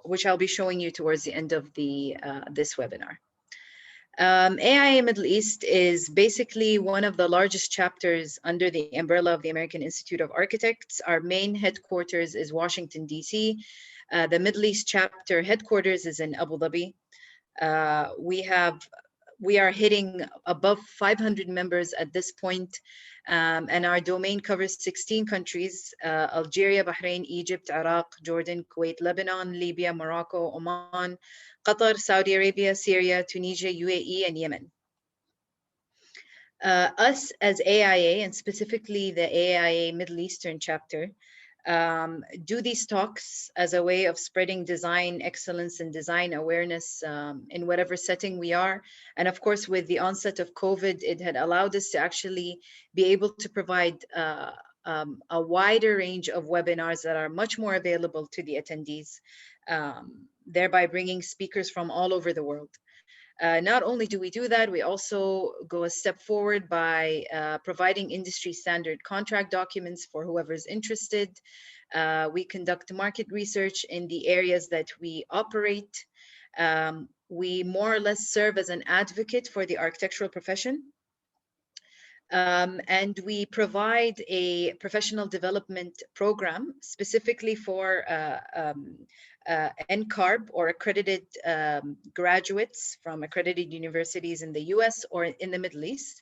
which I'll be showing you towards the end of this webinar. AIA Middle East is basically one of the largest chapters under the umbrella of the American Institute of Architects. Our main headquarters is Washington, D.C. The Middle East chapter headquarters is in Abu Dhabi. We are hitting above 500 members at this point, and our domain covers 16 countries: Algeria, Bahrain, Egypt, Iraq, Jordan, Kuwait, Lebanon, Libya, Morocco, Oman, Qatar, Saudi Arabia, Syria, Tunisia, UAE, and Yemen. Us as AIA, and specifically the AIA Middle Eastern chapter, do these talks as a way of spreading design excellence and design awareness in whatever setting we are. And of course, with the onset of COVID, it had allowed us to actually be able to provide a wider range of webinars that are much more available to the attendees, thereby bringing speakers from all over the world. Not only do we do that, we also go a step forward by providing industry standard contract documents for whoever's interested. We conduct market research in the areas that we operate. We more or less serve as an advocate for the architectural profession. And we provide a professional development program specifically for NCARB or accredited graduates from accredited universities in the US or in the Middle East.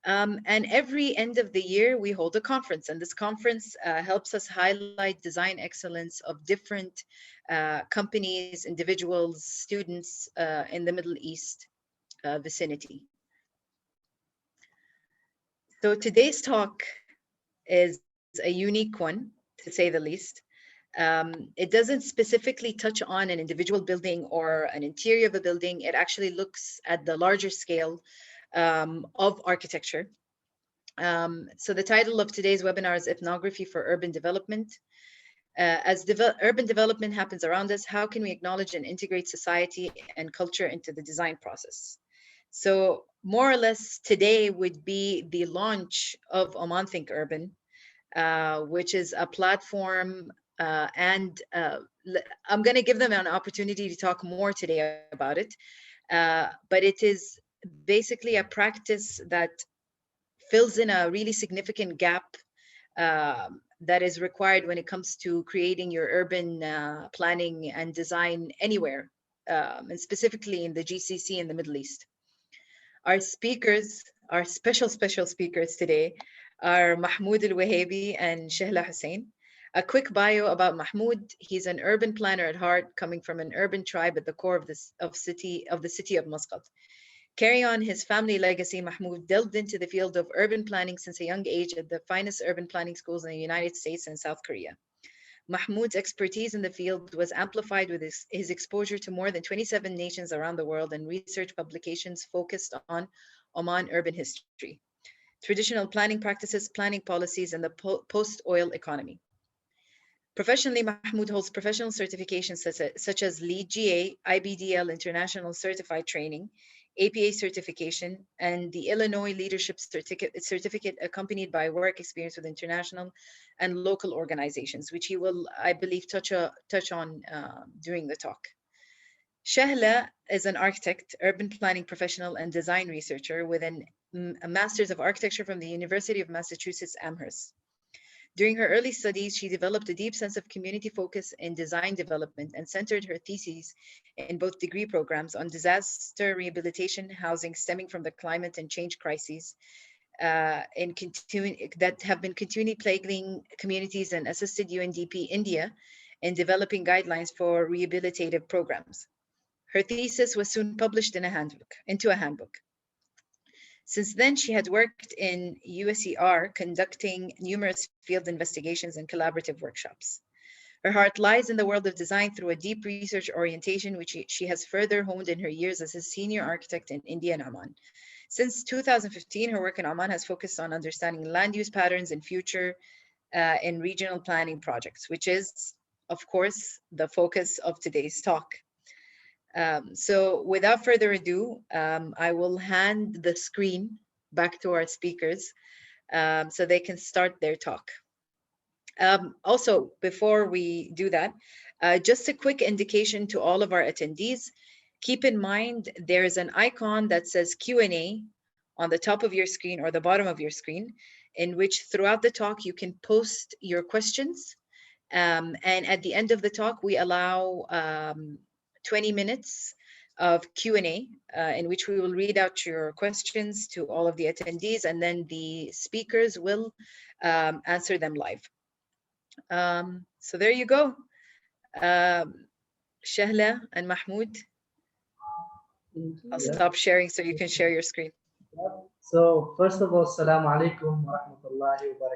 And every end of the year, we hold a conference, and this conference helps us highlight design excellence of different companies, individuals, students in the Middle East vicinity. So today's talk is a unique one, to say the least. It doesn't specifically touch on an individual building or an interior of a building. It actually looks at the larger scale of architecture. So the title of today's webinar is Ethnography for Urban Development. As urban development happens around us, how can we acknowledge and integrate society and culture into the design process? So more or less today would be the launch of Oman Think Urban, which is a platform and I'm going to give them an opportunity to talk more today about it. But it is basically a practice that fills in a really significant gap that is required when it comes to creating your urban planning and design anywhere, and specifically in the GCC in the Middle East. Our speakers, our special speakers today are Mahmood Al Wahaibi and Shehla Hussain. A quick bio about Mahmoud: he's an urban planner at heart, coming from an urban tribe at the core of the city of Muscat. Carrying on his family legacy, Mahmoud delved into the field of urban planning since a young age at the finest urban planning schools in the United States and South Korea. Mahmoud's expertise in the field was amplified with his exposure to more than 27 nations around the world and research publications focused on Oman urban history, traditional planning practices, planning policies, and the post-oil economy. Professionally, Mahmoud holds professional certifications such as LEED GA, IBDL International Certified Training, APA certification, and the Illinois Leadership Certificate accompanied by work experience with international and local organizations, which he will, I believe, touch on during the talk. Shehla is an architect, urban planning professional, and design researcher with a Master's of Architecture from the University of Massachusetts Amherst. During her early studies, she developed a deep sense of community focus in design development and centered her theses in both degree programs on disaster rehabilitation, housing stemming from the climate and change crises that have been continually plaguing communities, and assisted UNDP India in developing guidelines for rehabilitative programs. Her thesis was soon published into a handbook. Since then, she had worked in USER, conducting numerous field investigations and collaborative workshops. Her heart lies in the world of design through a deep research orientation, which she has further honed in her years as a senior architect in India and Oman. Since 2015, her work in Oman has focused on understanding land use patterns and future in regional planning projects, which is, of course, the focus of today's talk. So without further ado, I will hand the screen back to our speakers so they can start their talk. Also, before we do that, Just a quick indication to all of our attendees. Keep in mind, there is an icon that says Q&A on the top of your screen or the bottom of your screen, in which throughout the talk, you can post your questions. And at the end of the talk, we allow 20 minutes of Q&A in which we will read out your questions to all of the attendees, and then the speakers will answer them live. So there you go. Shehla and Mahmoud, I'll stop sharing so you can share your screen. So first of all, Assalamu alaikum wa rahmatullahi wa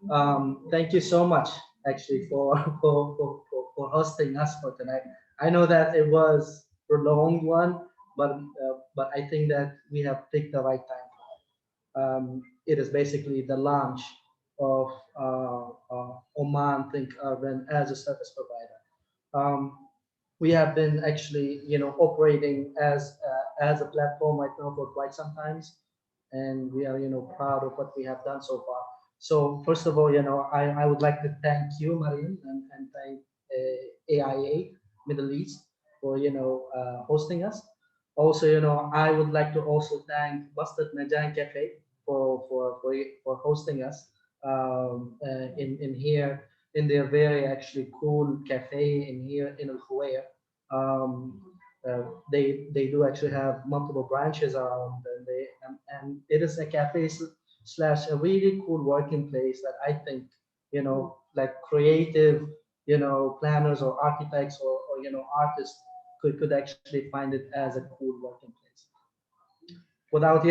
barakatuh. Thank you so much actually for hosting us for tonight. I know that it was a prolonged one, but I think that we have picked the right time. It is basically the launch of Oman Think Urban as a service provider. We have been actually, operating as a platform right now for quite some times, and we are, proud of what we have done so far. So first of all, I would like to thank you, Mariam, and thank AIA Middle East for, hosting us. Also, I would like to also thank Bastard Najan Cafe for hosting us in here in their very actually cool cafe in here in Al Khuwair. Um, they do actually have multiple branches around, and it is a cafe slash a really cool working place that I think, like creative, planners or architects or artists could actually find it as a cool working place. Without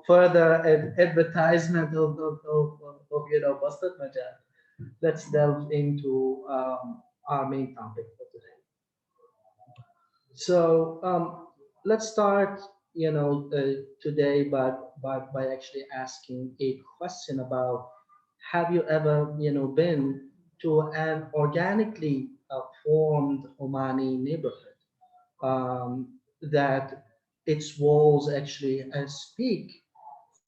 further advertisement of Bastard Majal, let's delve into our main topic for today. So let's start, today, by actually asking a question about: have you ever, been to an organically formed Omani neighborhood that its walls actually speak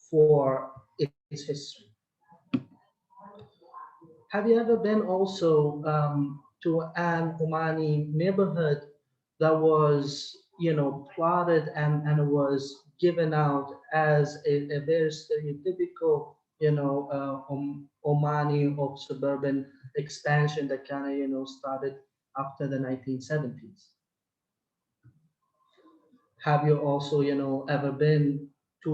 for its history? Have you ever been also to an Omani neighborhood that was, plotted and was given out as a very stereotypical, Omani of suburban expansion that kind of, started after the 1970s? Have you also, ever been to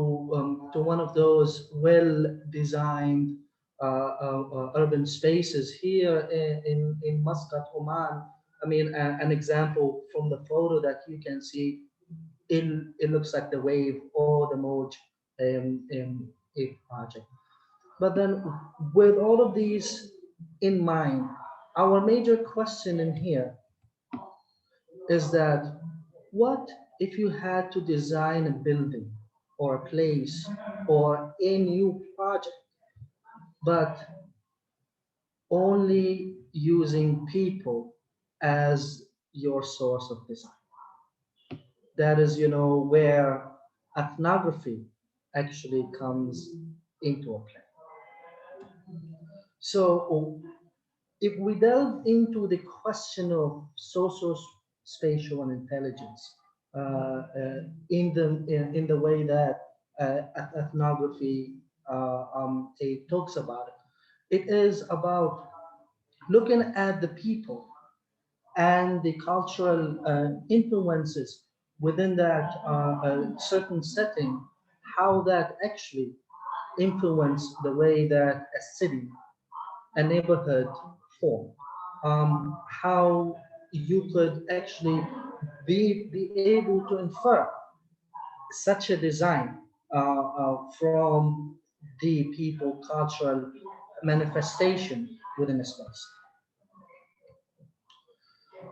one of those well-designed urban spaces here in Muscat, Oman? I mean, an example from the photo that you can see, it looks like the Wave or the Moj project. But then, with all of these in mind, our major question in here is that: what if you had to design a building or a place or a new project, but only using people as your source of design? That is, where ethnography actually comes into a play. So if we delve into the question of socio-spatial intelligence in the way that ethnography it talks about it is about looking at the people and the cultural influences within that certain setting, how that actually influence the way that a city, a neighborhood form, how you could actually be able to infer such a design from the people cultural manifestation within a space.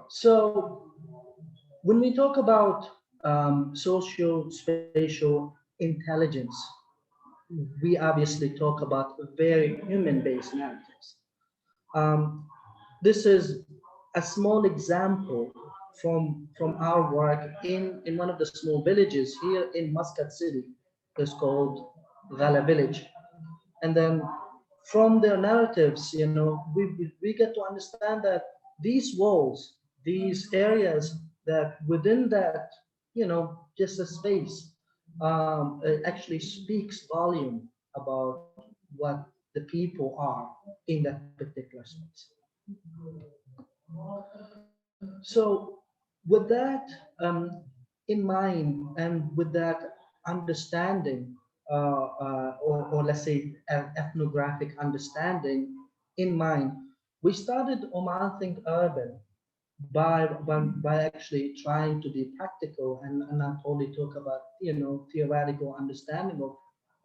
So when we talk about socio-spatial intelligence, we obviously talk about very human-based narratives. This is a small example from our work in one of the small villages here in Muscat City. It's called Ghala Village. And then from their narratives, we get to understand that these walls, these areas that within that, just a space, it actually speaks volume about what the people are in that particular space. So with that in mind, and with that understanding, or let's say an ethnographic understanding in mind, we started Oman Think Urban by actually trying to be practical, and not only talk about theoretical understanding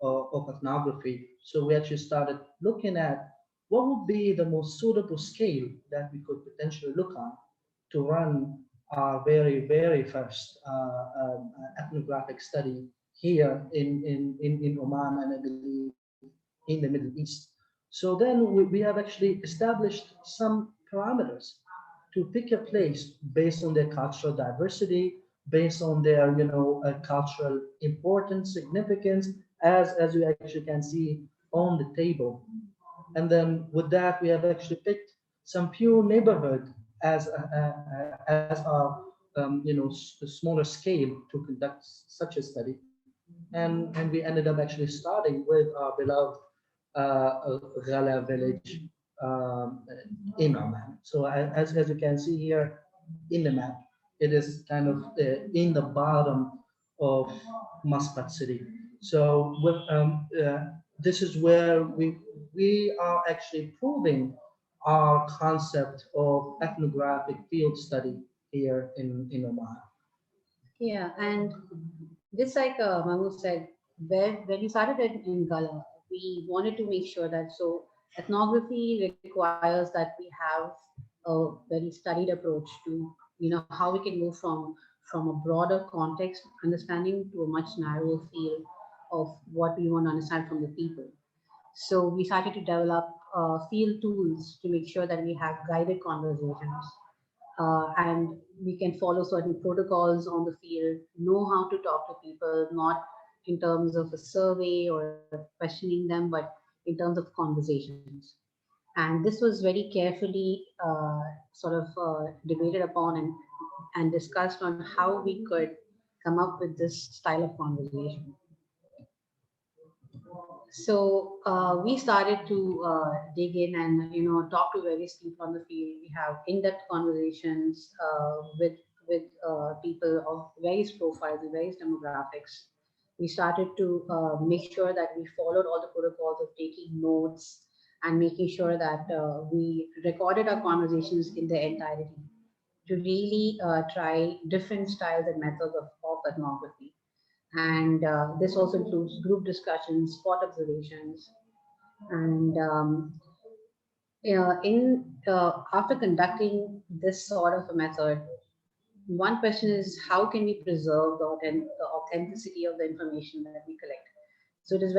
of ethnography. So we actually started looking at what would be the most suitable scale that we could potentially look on to run our very first ethnographic study here in Oman, and I believe in the Middle East. So then we have actually established some parameters to pick a place based on their cultural diversity, based on their cultural importance, significance, as you actually can see on the table. And then with that, we have actually picked some pure neighborhood as our smaller scale to conduct such a study. And we ended up actually starting with our beloved Ghala village in Oman. So as you can see here in the map, it is kind of in the bottom of Muscat city. So this is where we are actually proving our concept of ethnographic field study here in Oman. Yeah, and just like Mahmood said, when we started in Gala, we wanted to make sure that ethnography requires that we have a very studied approach to how we can move from a broader context understanding to a much narrower field of what we want to understand from the people. So we started to develop field tools to make sure that we have guided conversations, and we can follow certain protocols on the field, know how to talk to people, not in terms of a survey or questioning them, but in terms of conversations. And this was very carefully debated upon and discussed on how we could come up with this style of conversation. So we started to dig in and talk to various people on the field. We have in-depth conversations with people of various profiles and various demographics. We started to make sure that we followed all the protocols of taking notes and making sure that we recorded our conversations in their entirety to really try different styles and methods of ethnography. And this also includes group discussions, spot observations, and after conducting this sort of a method, one question is how can we preserve the authenticity of the information that we collect? So it is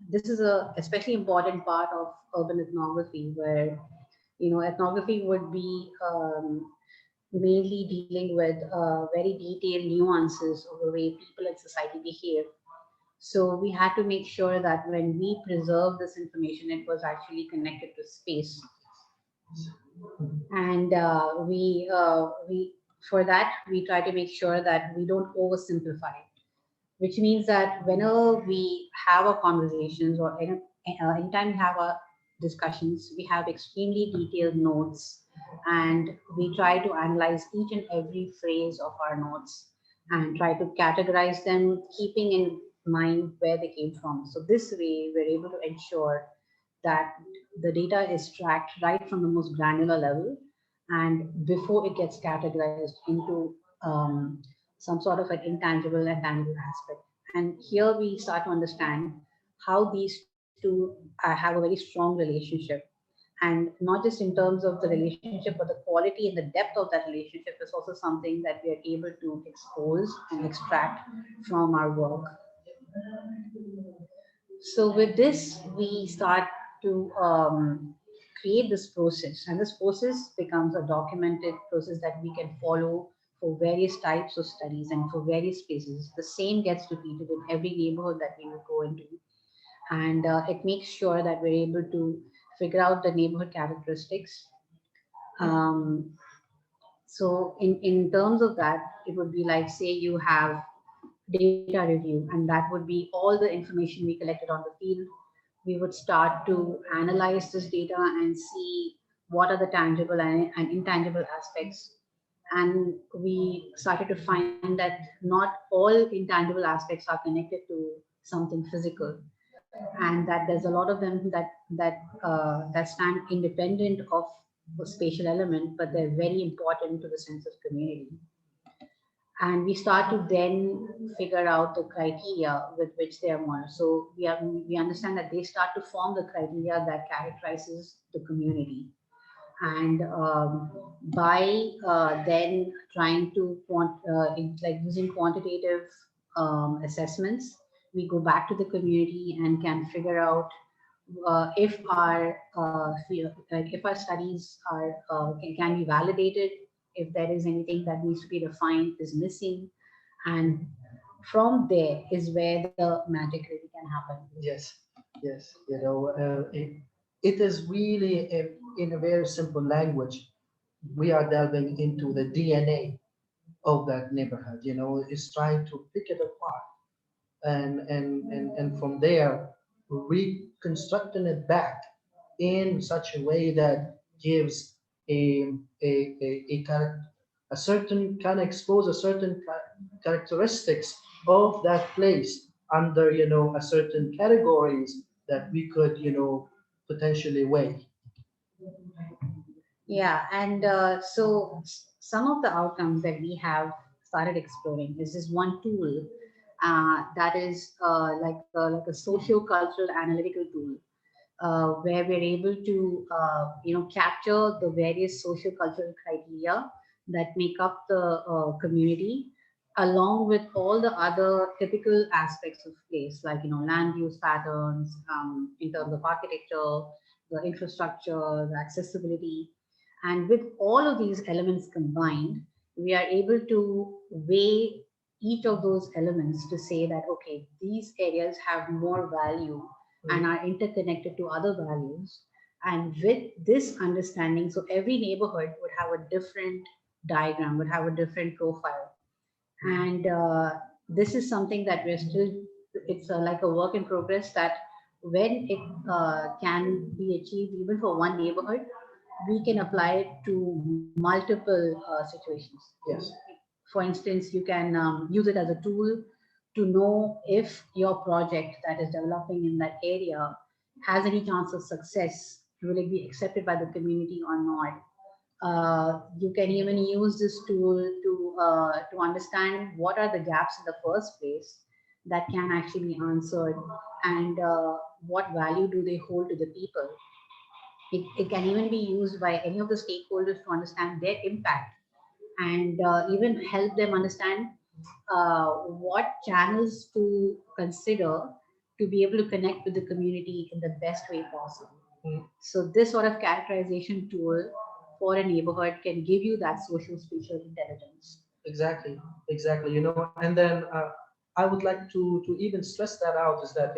this is a especially important part of urban ethnography, where ethnography would be mainly dealing with very detailed nuances of the way people in society behave. So we had to make sure that when we preserve this information, it was actually connected to space. And we for that we try to make sure that we don't oversimplify, which means that whenever we have our conversations or anytime we have our discussions, we have extremely detailed notes, and we try to analyze each and every phrase of our notes and try to categorize them, keeping in mind where they came from. So this way, we're able to ensure that the data is tracked right from the most granular level and before it gets categorized into some sort of an intangible and tangible aspect. And here we start to understand how these two have a very strong relationship. And not just in terms of the relationship, but the quality and the depth of that relationship is also something that we are able to expose and extract from our work. So with this, we start to create this process, and this process becomes a documented process that we can follow for various types of studies and for various spaces. The same gets repeated in every neighborhood that we will go into, and it makes sure that we're able to figure out the neighborhood characteristics, Um, so in terms of that, it would be like, say you have data review, and that would be all the information we collected on the field. We would start to analyze this data and see what are the tangible and intangible aspects. And we started to find that not all intangible aspects are connected to something physical, and that there's a lot of them that stand independent of a spatial element, but they're very important to the sense of community. And we start to then figure out the criteria with which they are modeled. So we understand that they start to form the criteria that characterizes the community. And by then trying to like using quantitative assessments, we go back to the community and can figure out if our like if our studies are can be validated, if there is anything that needs to be refined is missing, and from there is where the magic really can happen. Yes, yes. It is really in a very simple language. We are delving into the DNA of that neighborhood. It's trying to pick it apart and from there reconstructing it back in such a way that gives a a certain kind of expose a certain characteristics of that place under a certain categories that we could potentially weigh. Yeah, and some of the outcomes that we have started exploring is this one tool that is like a socio-cultural analytical tool, where we're able to capture the various socio-cultural criteria that make up the community, along with all the other typical aspects of place, like land use patterns, in terms of architecture, the infrastructure, the accessibility. And with all of these elements combined, we are able to weigh each of those elements to say that, okay, these areas have more value and are interconnected to other values. And with this understanding, so every neighborhood would have a different diagram, would have a different profile. And this is something that we're still, it's like a work in progress, that when it can be achieved even for one neighborhood, we can apply it to multiple situations. Yes. For instance, you can use it as a tool to know if your project that is developing in that area has any chance of success. Will it be accepted by the community or not? You can even use this tool to understand what are the gaps in the first place that can actually be answered, and what value do they hold to the people. It can even be used by any of the stakeholders to understand their impact, and even help them understand what channels to consider to be able to connect with the community in the best way possible. So this sort of characterization tool for a neighborhood can give you that social spatial intelligence. Exactly, exactly. And then I would like to even stress that out is that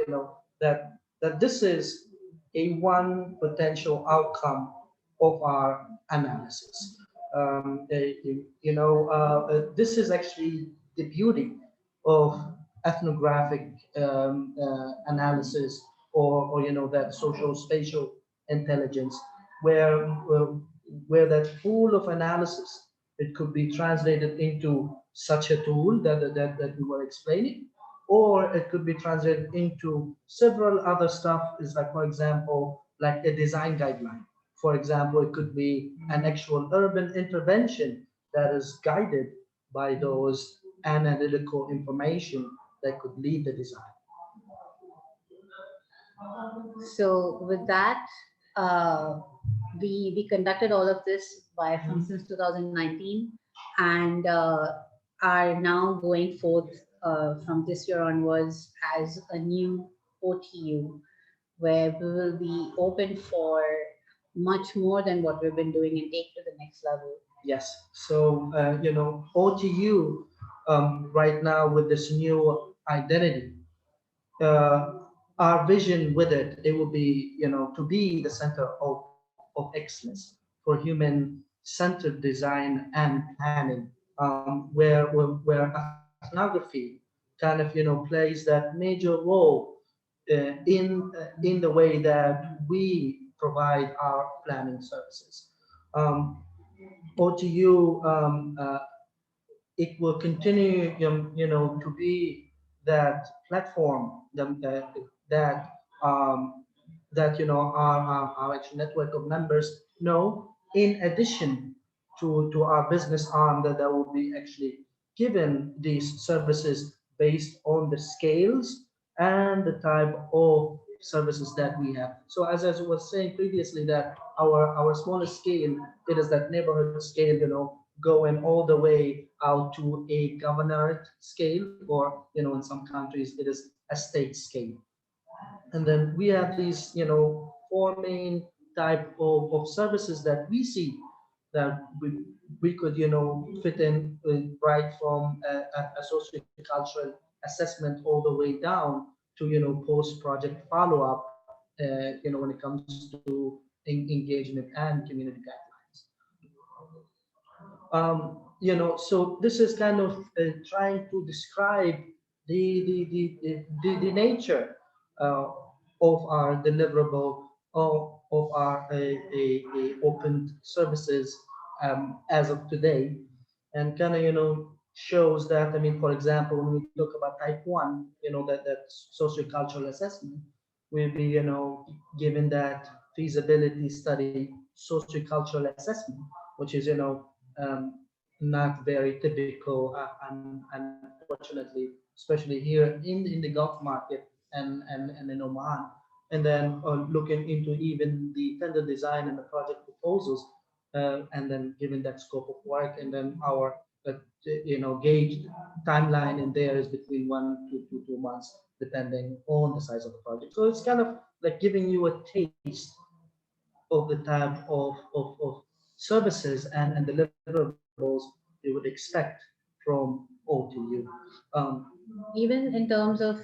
that this is a one potential outcome of our analysis. This is actually the beauty of ethnographic analysis, or that social spatial intelligence, where where that pool of analysis, it could be translated into such a tool that we were explaining, or it could be translated into several other stuff, is like, for example, like a design guideline. For example, it could be an actual urban intervention that is guided by those analytical information that could lead the design. So with that, uh, we conducted all of this since 2019, and are now going forth from this year onwards as a new OTU, where we will be open for much more than what we've been doing and take to the next level. Yes. So, OTU, right now with this new identity, uh, our vision with it, it will be, to be the center of excellence for human centered design and planning, where ethnography kind of plays that major role in the way that we provide our planning services. Um, OTU, it will continue, to be that platform that um, our actual network of members know. In addition to our business arm that will be actually given these services based on the scales and the type of services that we have. So as I was saying previously, that our smallest scale, it is that neighborhood scale, going all the way out to a governorate scale, or in some countries it is a state scale. And then we have these four main type of services that we see that we could fit in, right from a socio-cultural assessment all the way down to post project follow-up, when it comes to engagement and community guidelines. So this is kind of trying to describe the nature uh, of our deliverable, of our open services as of today, and kind of shows that, I mean, for example, when we talk about type 1, that sociocultural assessment will be given that feasibility study sociocultural assessment, which is not very typical, unfortunately, especially here in the Gulf market and in Oman. And then looking into even the tender design and the project proposals, and then given that scope of work, and then our gauged timeline in there is between 1 to 2 months, depending on the size of the project. So it's kind of like giving you a taste of the type of services and deliverables you would expect from OTU. Um, Even in terms of,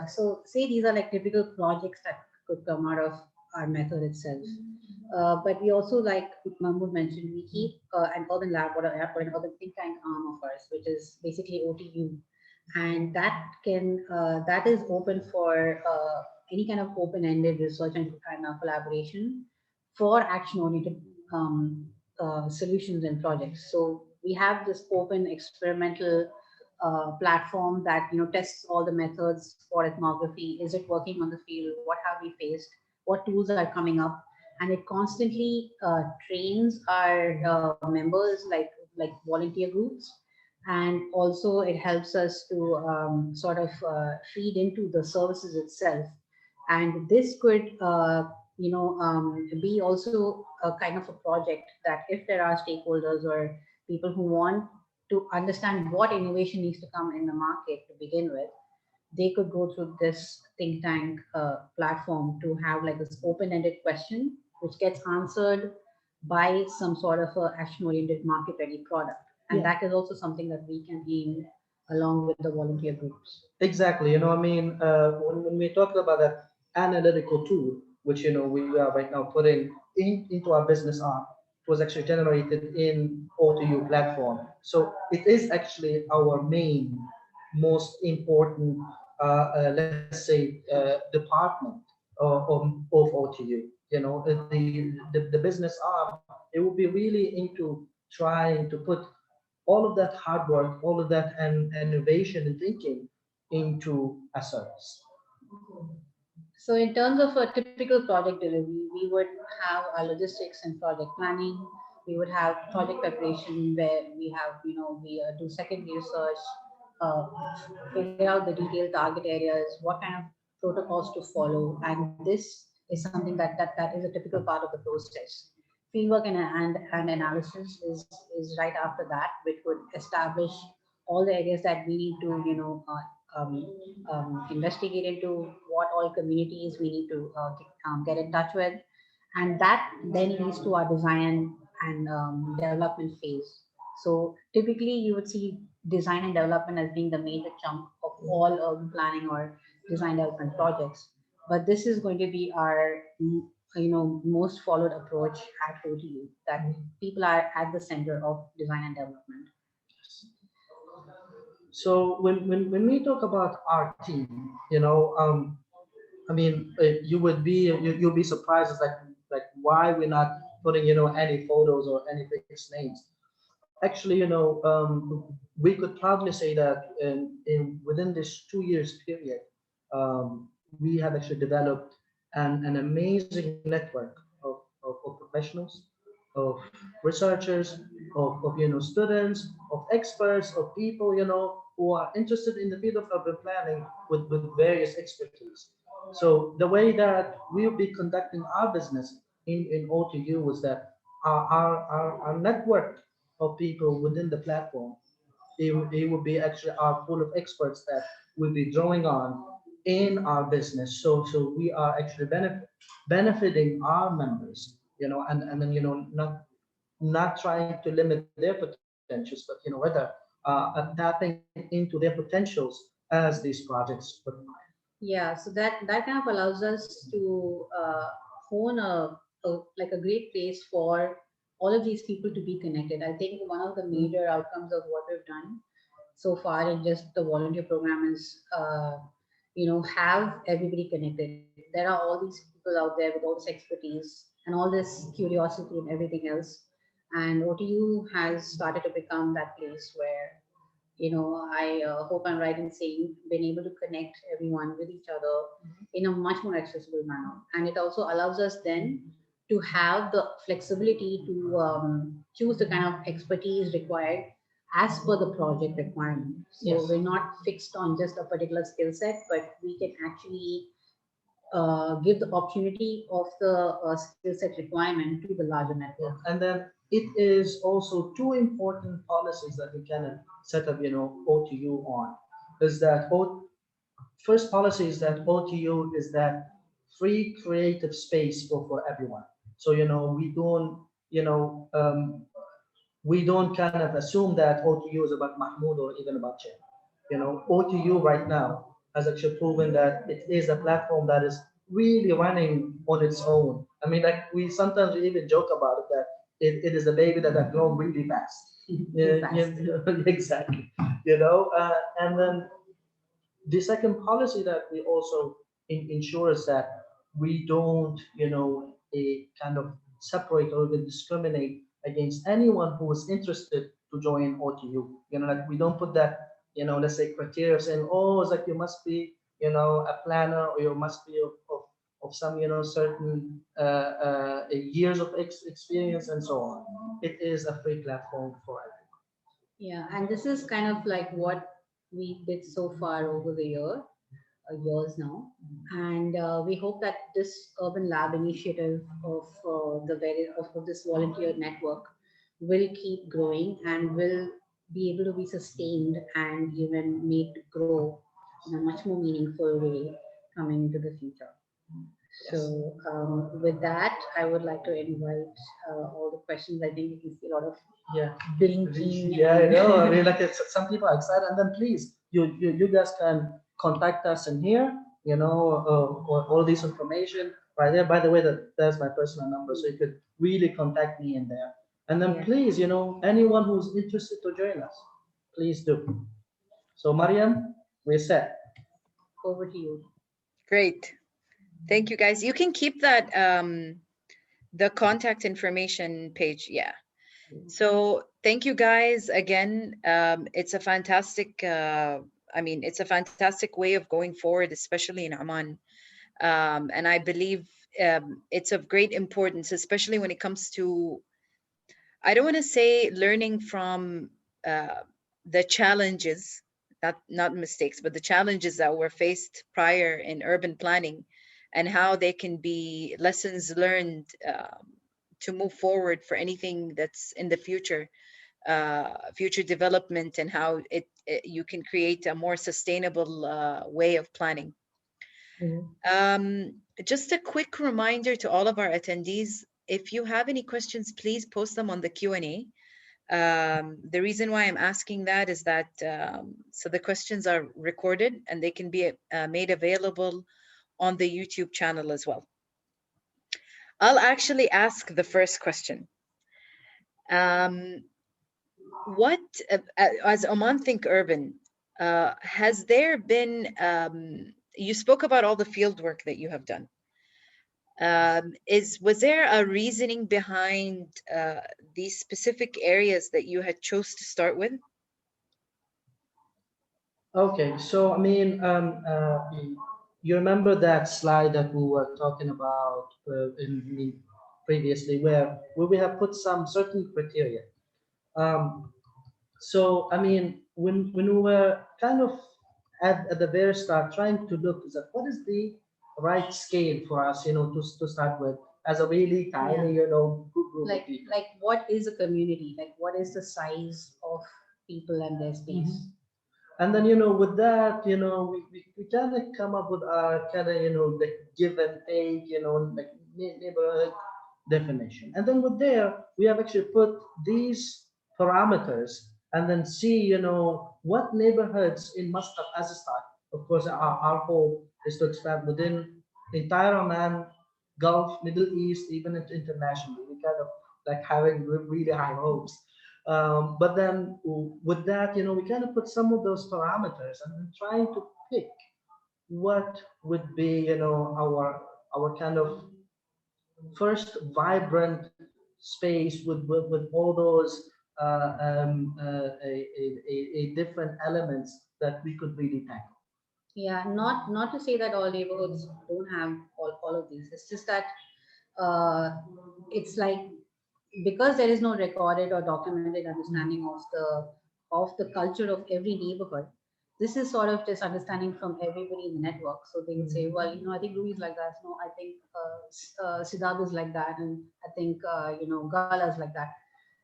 so say these are like typical projects that could come out of our method itself. But we also, like Mahmoud mentioned, we keep an urban lab or an urban think tank arm of ours, which is basically OTU. And that is open for any kind of open-ended research and collaboration for action-oriented solutions and projects. So we have this open experimental platform that tests all the methods for ethnography. Is it working on the field? What have we faced? What tools are coming up? And it constantly trains our members, like volunteer groups, and also it helps us to sort of feed into the services itself. And this could be also a kind of a project that if there are stakeholders or people who want to understand what innovation needs to come in the market to begin with, they could go through this think tank platform to have like this open-ended question which gets answered by some sort of a action-oriented market-ready product. And Yeah. that is also something that we can aim along with the volunteer groups. Exactly. I mean, when we talk about that analytical tool, which we are right now putting into our business arm, it was actually generated in OTU platform. So it is actually our main, most important, let's say, department of OTU. The business arm, it will be really into trying to put all of that hard work, all of that and innovation and thinking into a service. So in terms of a typical project delivery, we would have our logistics and project planning. We would have project preparation where we do secondary research, uh, figure out the detailed target areas, what kind of protocols to follow, and this is something that is a typical part of the process. Fieldwork and analysis is right after that, which would establish all the areas that we need to investigate into, what all communities we need to get in touch with, and that then leads to our design and development phase. So typically you would see design and development as being the major chunk of all urban planning or design development projects. But this is going to be our most followed approach at OTU, that people are at the center of design and development. So when we talk about our team, I mean, you'll be surprised, it's like why we're not putting any photos or any fixed names. Actually, we could proudly say that in within this 2 years period, we have actually developed an amazing network of professionals, of researchers, of students, of experts, of people who are interested in the field of urban planning with various expertise. So the way that we'll be conducting our business in OTU was that our network of people within the platform, it will be actually our pool of experts that we'll be drawing on in our business. So we are actually benefiting our members, and then not trying to limit their potentials, but rather tapping into their potentials as these projects require. Yeah, so that kind of allows us to hone like a great place for all of these people to be connected. I think one of the major outcomes of what we've done so far in just the volunteer program is, have everybody connected. There are all these people out there with all this expertise and all this curiosity and everything else. And OTU has started to become that place where, I hope I'm right in saying, been able to connect everyone with each other in a much more accessible manner. And it also allows us then to have the flexibility to choose the kind of expertise required as per the project requirement. So Yes. we're not fixed on just a particular skill set, but we can actually give the opportunity of the skill set requirement to the larger network. And then it is also two important policies that we can set up, OTU on. Is that first policy is that OTU is that free creative space for everyone. So we don't kind of assume that OTU is about Mahmoud or even about Jim. OTU right now has actually proven that it is a platform that is really running on its own. I mean, like we sometimes we even joke about it that it is a baby that has grown really fast. Exactly. And then the second policy that we also ensure is that we don't, kind of separate or even discriminate against anyone who is interested to join OTU. Like we don't put that, let's say criteria saying, oh, it's like you must be, a planner or you must be of some, certain years of experience and so on. It is a free platform for everyone. Yeah, and this is kind of like what we did so far over the years now, and we hope that this urban lab initiative of of this volunteer network will keep growing and will be able to be sustained and even made to grow in a much more meaningful way coming into the future. So with that, I would like to invite all the questions. I think you can see a lot of Yeah. blinking. Yeah, I know. I mean, like some people are excited, and then please, you guys can contact us in here. All this information right there. By the way, that's my personal number, so you could really contact me in there. And then Yeah. please, anyone who's interested to join us, please do. So Mariam, we're set. Over to you. Great. Thank you, guys. You can keep that the contact information page. Yeah. So thank you guys again. It's a fantastic it's a fantastic way of going forward, especially in Oman. And I believe it's of great importance, especially when it comes to, I don't want to say learning from the challenges, not mistakes, but the challenges that were faced prior in urban planning, and how they can be lessons learned to move forward for anything that's in the future, future development, and how you can create a more sustainable way of planning. Just a quick reminder to all of our attendees, if you have any questions, please post them on the Q&A. The reason why I'm asking that is that so the questions are recorded and they can be made available on the YouTube channel as well. I'll actually ask the first question. Um, what, as Oman Think Urban, has there been, you spoke about all the field work that you have done. Was there a reasoning behind these specific areas that you had chose to start with? Okay, so I mean, you remember that slide that we were talking about in previously, where we have put some certain criteria. Um, so I mean, when we were kind of at the very start trying to look is that what is the right scale for us, to start with as a really tiny, group of people. Like what is a community? Like what is the size of people and their space? And then, with that, we kind of come up with our kind of, like give and take, like neighborhood definition. And then with there, we have actually put these parameters and then see, what neighborhoods in Muscat as a start. Of course, our hope is to expand within entire Oman, Gulf, Middle East, even internationally. We kind of like having really high hopes. But then with that, we kind of put some of those parameters and then trying to pick what would be, our kind of first vibrant space with all those different elements that we could really tackle. Yeah, not to say that all neighborhoods don't have all of these. It's just that it's like because there is no recorded or documented understanding of the culture of every neighborhood. This is sort of just understanding from everybody in the network. So they would say, well, I think Louis is like that. No, I think Siddharth is like that, and I think Gala is like that.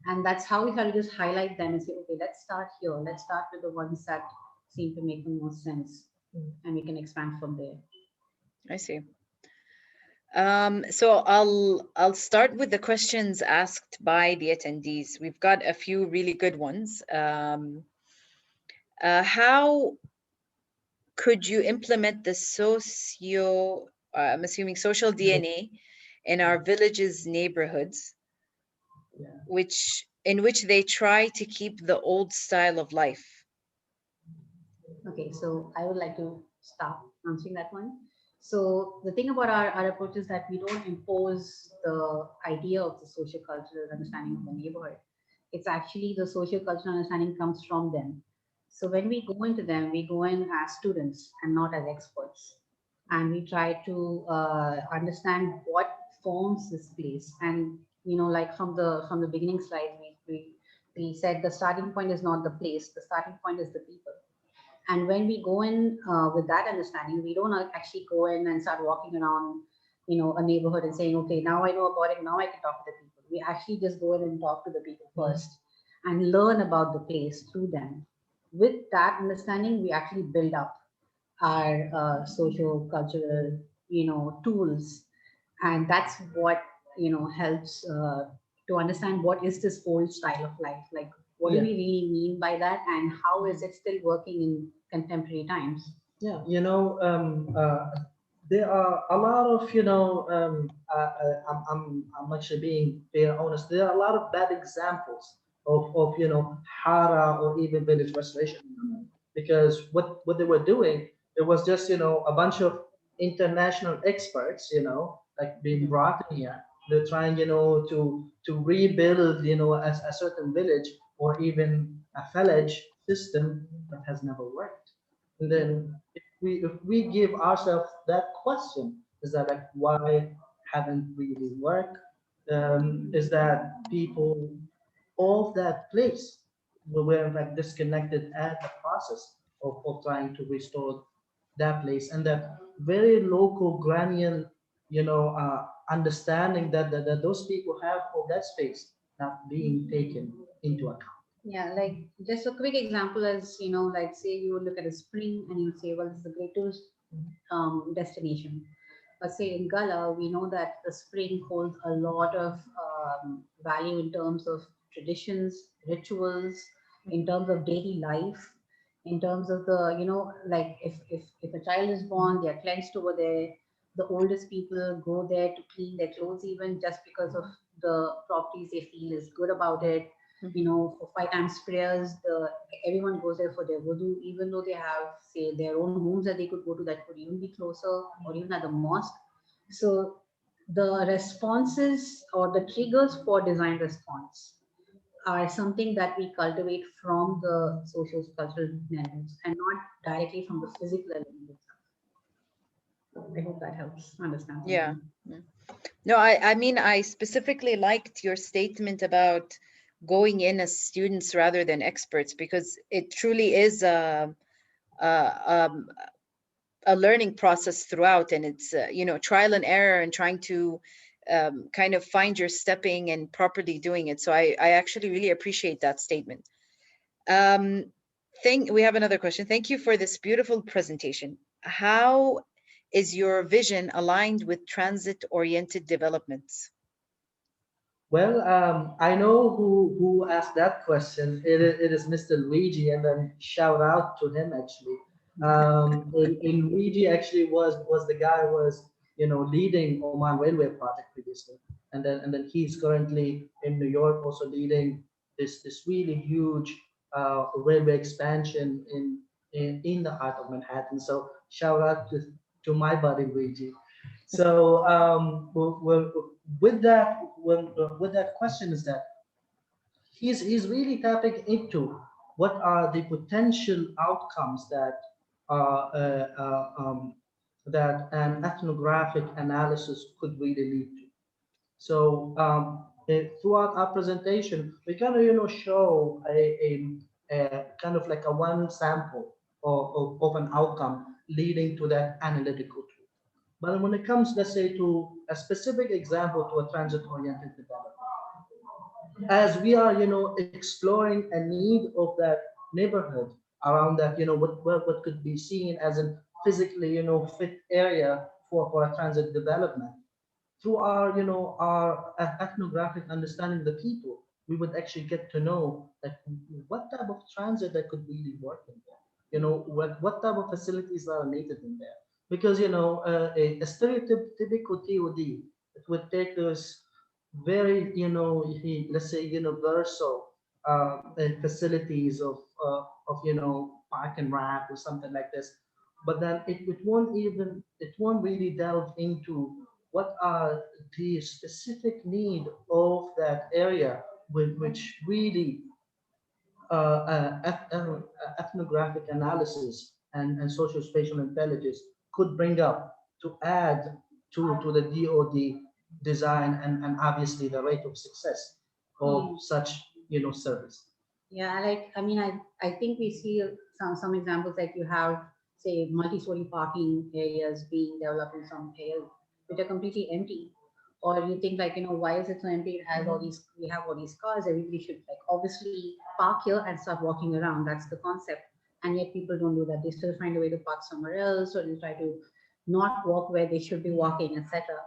And that's how we try to just highlight them and say, okay, let's start here. Let's start with the ones that seem to make the most sense, and we can expand from there. I see. So I'll start with the questions asked by the attendees. We've got a few really good ones. How could you implement the I'm assuming social DNA in our villages, neighborhoods, in which they try to keep the old style of life? Okay, so I would like to start answering that one. So the thing about our approach is that we don't impose the idea of the social cultural understanding of the neighborhood. It's actually the social cultural understanding comes from them. So when we go into them, we go in as students and not as experts. And we try to understand what forms this place. And like from the beginning slide, we said the starting point is not the place, the starting point is the people. And when we go in with that understanding, we don't actually go in and start walking around, a neighborhood and saying, okay, now I know about it, now I can talk to the people. We actually just go in and talk to the people first and learn about the place through them. With that understanding, we actually build up our socio-cultural, tools. And that's what, helps to understand what is this old style of life. Like, what do we really mean by that, and how is it still working in contemporary times? Yeah, there are a lot of, I'm actually being very honest. There are a lot of bad examples of Hara or even village restoration, because what they were doing, it was just, a bunch of international experts, like being brought in here. They're trying, to rebuild, a certain village or even a village system that has never worked. And then if we give ourselves that question, is that like why haven't really worked? Is that people of that place were like disconnected at the process of trying to restore that place, and that very local granular, understanding that those people have of that space not being taken into account. Yeah, like just a quick example is, like say you look at a spring and you say, well, this is the greatest destination. But say in Gala, we know that the spring holds a lot of value in terms of traditions, rituals, in terms of daily life, in terms of the, like if a child is born, they are cleansed over there. the oldest people go there to clean their clothes, even just because of the properties they feel is good about it. You know, for 5 times prayers, everyone goes there for their wudu, even though they have, say, their own homes that they could go to that could even be closer, or even at the mosque. So the responses or the triggers for design response are something that we cultivate from the social cultural networks and not directly from the physical element itself. I hope that helps understand Yeah. something. Mm. No, I mean, I specifically liked your statement about going in as students rather than experts, because it truly is a, um, a learning process throughout, and it's you know, trial and error, and trying to kind of find your stepping and properly doing it. So I actually really appreciate that statement. Um, we have another question. Thank you for this beautiful presentation. How is your vision aligned with transit-oriented developments? Well, I know who asked that question. It is Mr. Luigi, and then shout out to him actually. Luigi actually was the guy who was, you know, leading Oman Railway project previously, and then he's currently in New York also leading this really huge railway expansion in the heart of Manhattan. So shout out to my buddy Luigi. So with that, with that question is that he's really tapping into what are the potential outcomes that an ethnographic analysis could really lead to. So throughout our presentation, we kind of, you know, show a kind of like a one sample of an outcome leading to that analytical tool. But when it comes, let's say, to a specific example to a transit-oriented development, as we are, you know, exploring a need of that neighborhood around that, you know, what could be seen as a physically, you know, fit area for a transit development, through our, you know, our ethnographic understanding of the people, we would actually get to know like what type of transit that could really work in there. You know, what type of facilities are needed in there. Because, you know, a stereotypical TOD, it would take us very, you know, let's say universal facilities of, you know, park and ride or something like this. But then it won't really delve into what are the specific need of that area, which really ethnographic analysis and social spatial intelligence could bring up to add to the DOD design and obviously the rate of success of such, you know, service. Yeah, like I mean, I think we see some examples like you have, say, multi-story parking areas being developed in some areas which are completely empty. Or you think like, you know, why is it so empty? It has all these, we have all these cars. Everybody should like obviously park here and start walking around. That's the concept. And yet people don't do that. They still find a way to park somewhere else, or they try to not walk where they should be walking, etc.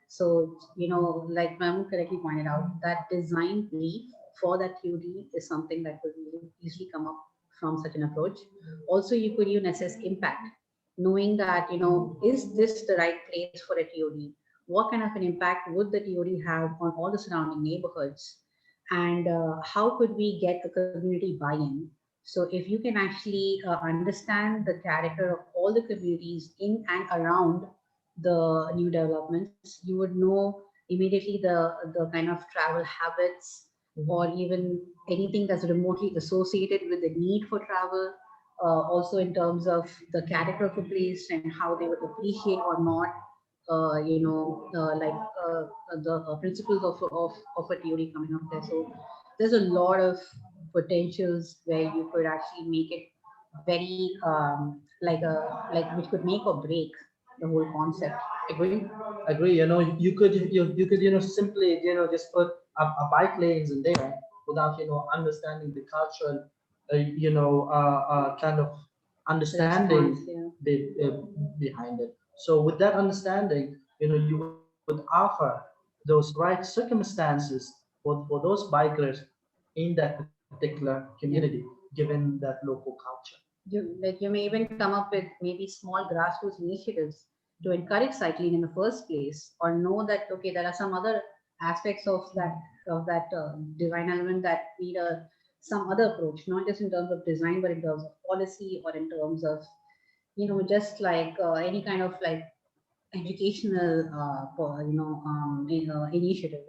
So, you know, like Mahmood correctly pointed out, that design brief for that TOD is something that could really easily come up from such an approach. Also, you could even assess impact, knowing that, you know, is this the right place for a TOD? What kind of an impact would the TOD have on all the surrounding neighborhoods? And how could we get the community buy-in? So if you can actually understand the character of all the communities in and around the new developments, you would know immediately the kind of travel habits or even anything that's remotely associated with the need for travel. Also in terms of the character of a place and how they would appreciate or not, the principles of a theory coming up there. So there's a lot of potentials where you could actually make it very like which could make or break the whole concept. Agree, agree. You know, you could, you know, simply, you know, just put a bike lanes in there without, you know, understanding the cultural, kind of understanding Response, yeah. behind it. So with that understanding, you know, you would offer those right circumstances for those bikers in that particular community, Yeah. given that local culture. You may even come up with maybe small grassroots initiatives to encourage cycling in the first place, or know that okay, there are some other aspects of that design element that need some other approach, not just in terms of design, but in terms of policy, or in terms of just like any kind of like educational initiative.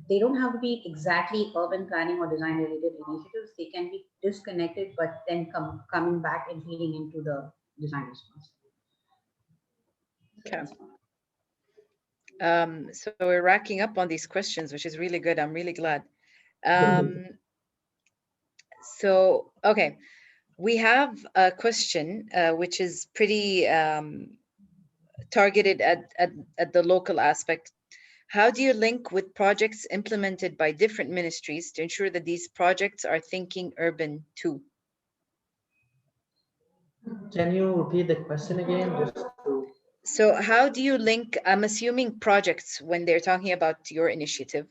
They don't have to be exactly urban planning or design related initiatives. They can be disconnected, but then coming back and feeding into the design response. Okay. So we're racking up on these questions, which is really good. I'm really glad. So, okay, we have a question which is pretty targeted at the local aspect. How do you link with projects implemented by different ministries to ensure that these projects are thinking urban too? Can you repeat the question again? Just to... So how do you link, I'm assuming projects when they're talking about your initiative,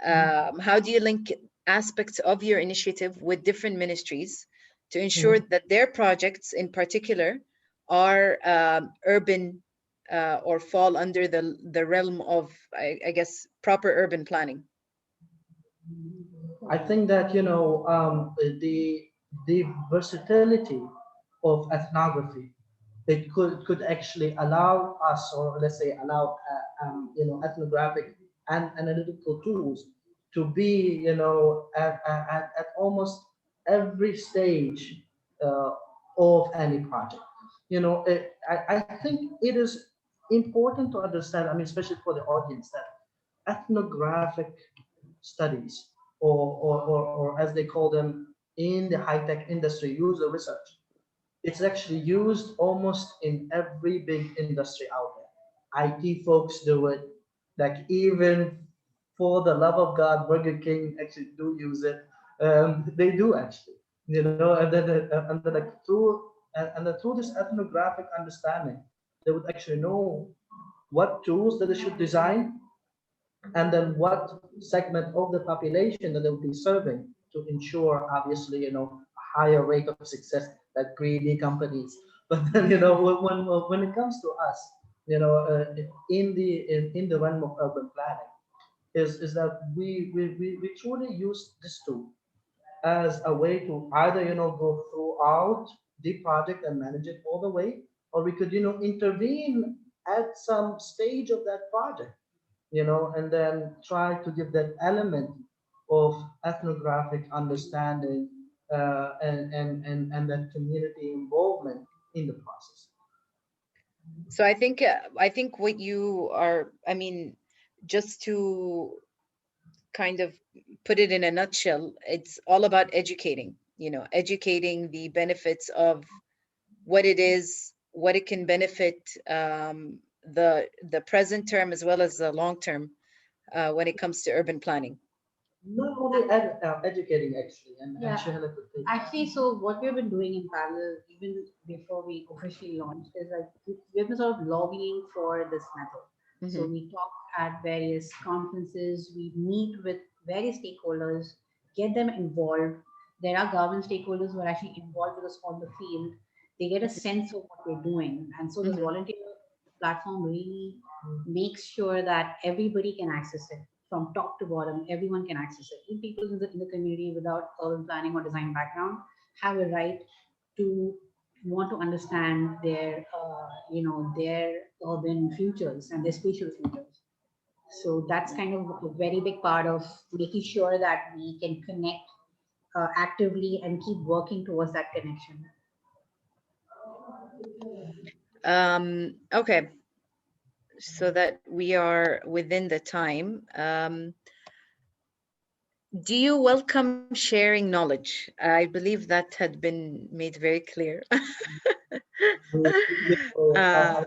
how do you link aspects of your initiative with different ministries to ensure that their projects in particular are urban or fall under the realm of, I guess, proper urban planning? I think that the versatility of ethnography, it could actually allow us, or let's say allow ethnographic and analytical tools to be at almost every stage of any project. I think it is important to understand, I mean, especially for the audience, that ethnographic studies, or as they call them in the high-tech industry, user research. It's actually used almost in every big industry out there. IT folks do it, like even for the love of God, Burger King actually do use it. They do actually, and then like through this ethnographic understanding, they would actually know what tools that they should design, and then what segment of the population that they'll be serving to ensure, obviously, a higher rate of success like greedy companies. But then, when it comes to us, in the realm of urban planning, is that we truly use this tool as a way to either, go throughout the project and manage it all the way, or we could, intervene at some stage of that project, and then try to give that element of ethnographic understanding, and that community involvement in the process. So I think what you are, I mean, just to kind of put it in a nutshell, it's all about educating, educating the benefits of what it is, what it can benefit the present term as well as the long term when it comes to urban planning. Not only educating, actually, and Yeah. Shehla could take. Actually, so what we've been doing in parallel, even before we officially launched, is like we've been sort of lobbying for this method. So we talk at various conferences, we meet with various stakeholders, get them involved. There are government stakeholders who are actually involved with us on the field. They get a sense of what we're doing. And so this volunteer platform really makes sure that everybody can access it from top to bottom. Everyone can access it. Even people in the community without urban planning or design background have a right to want to understand their urban futures and their spatial futures. So that's kind of a very big part of making sure that we can connect actively and keep working towards that connection. Okay, so that we are within the time. Do you welcome sharing knowledge? I believe that had been made very clear. I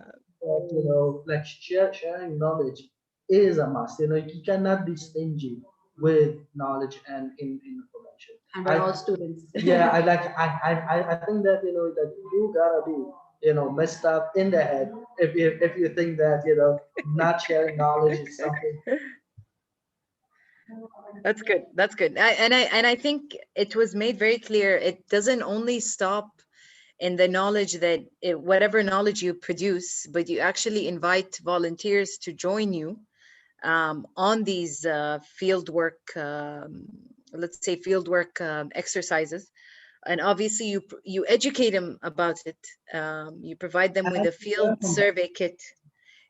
like sharing knowledge is a must. You cannot be stingy with knowledge and in information. And we're all students. Yeah, I think that that you gotta be messed up in the head if you think that not sharing knowledge is something. That's good. That's good. And I think it was made very clear. It doesn't only stop in the knowledge that whatever knowledge you produce, but you actually invite volunteers to join you on these field work, let's say field work exercises. And obviously you educate them about it. You provide them with a field survey kit.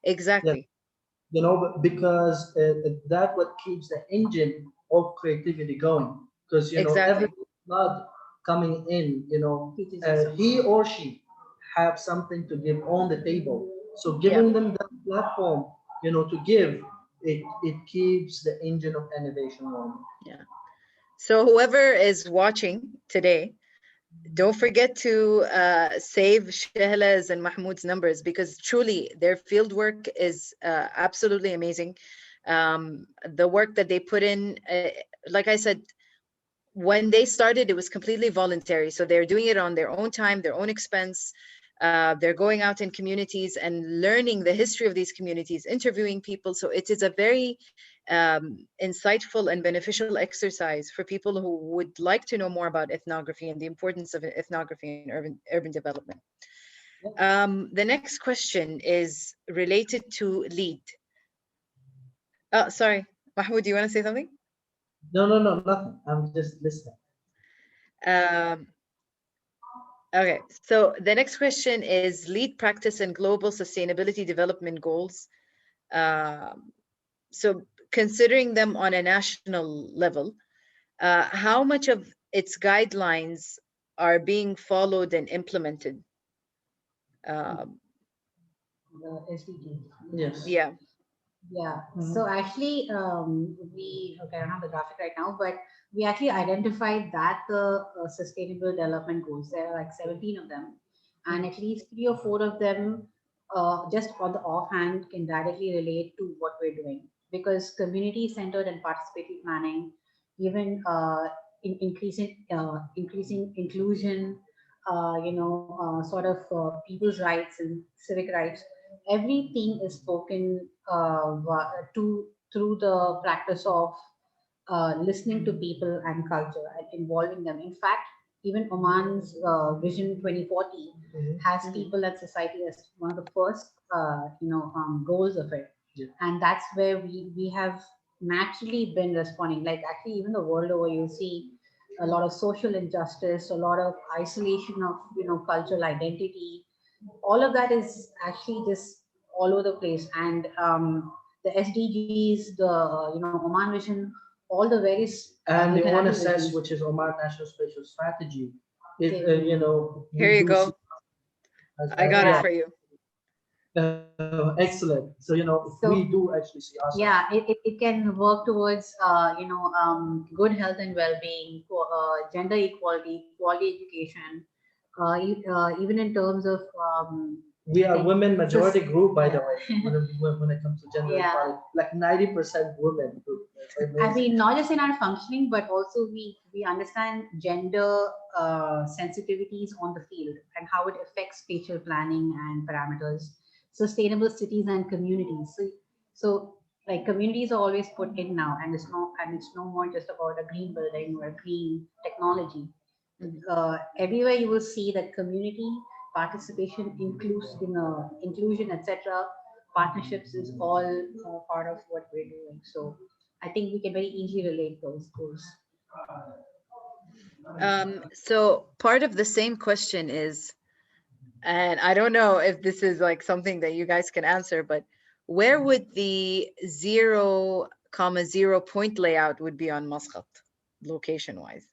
Exactly. You know, because that what keeps the engine of creativity going. Because you know, every Exactly. blood coming in, you know, Teaches us something. he or she have something to give on the table. So Yeah. giving them that platform, you know, to give it keeps the engine of innovation going. Yeah. So whoever is watching today, don't forget to save Shehla's and Mahmoud's numbers, because truly their field work is absolutely amazing. The work that they put in, like I said, when they started, it was completely voluntary. So they're doing it on their own time, their own expense. They're going out in communities and learning the history of these communities, interviewing people. So it is a very insightful and beneficial exercise for people who would like to know more about ethnography and the importance of ethnography in urban development. The next question is related to LEAD. Oh, sorry, Mahmoud, do you want to say something? No, nothing. I'm just listening. Um, Okay, so the next question is lead practice and global sustainability development goals. So considering them on a national level, how much of its guidelines are being followed and implemented? The SDG. Yes. Yeah, Yeah. Mhm. So actually, okay, I don't have the graphic right now, but we actually identified that the sustainable development goals, there are like 17 of them, and at least 3 or 4 of them, just on the offhand, can directly relate to what we're doing, because community-centered and participatory planning, even increasing inclusion, sort of people's rights and civic rights, everything is spoken to through the practice of listening to people and culture and involving them. In fact, even Oman's Vision 2040 has people and society as one of the first, goals of it. Yeah. And that's where we have naturally been responding. Like actually, even the world over, you see a lot of social injustice, a lot of isolation of cultural identity. All of that is actually just all over the place. And the SDGs, the Oman Vision, all the various And the international ONSS, visions. which is Oman National Spatial Strategy, it, Okay. you know, here we you do see, go. I got it Yeah. for you. excellent. So you know, we So do actually see ourselves. yeah, it can work towards good health and well-being, gender equality, quality education, even in terms of We I are think women majority group, by the way, yeah. when it comes to gender Yeah. equality, like 90% women group. It's I amazing. mean, not just in our functioning, but also we understand gender sensitivities on the field and how it affects spatial planning and parameters, sustainable cities and communities. So like communities are always put in now, and it's no more just about a green building or a green technology. Everywhere you will see that community participation, inclusion, etc. Partnerships is all part of what we're doing. So I think we can very easily relate those goals. So part of the same question is, and I don't know if this is like something that you guys can answer, but where would the 0,0 point layout would be on Muscat, location wise?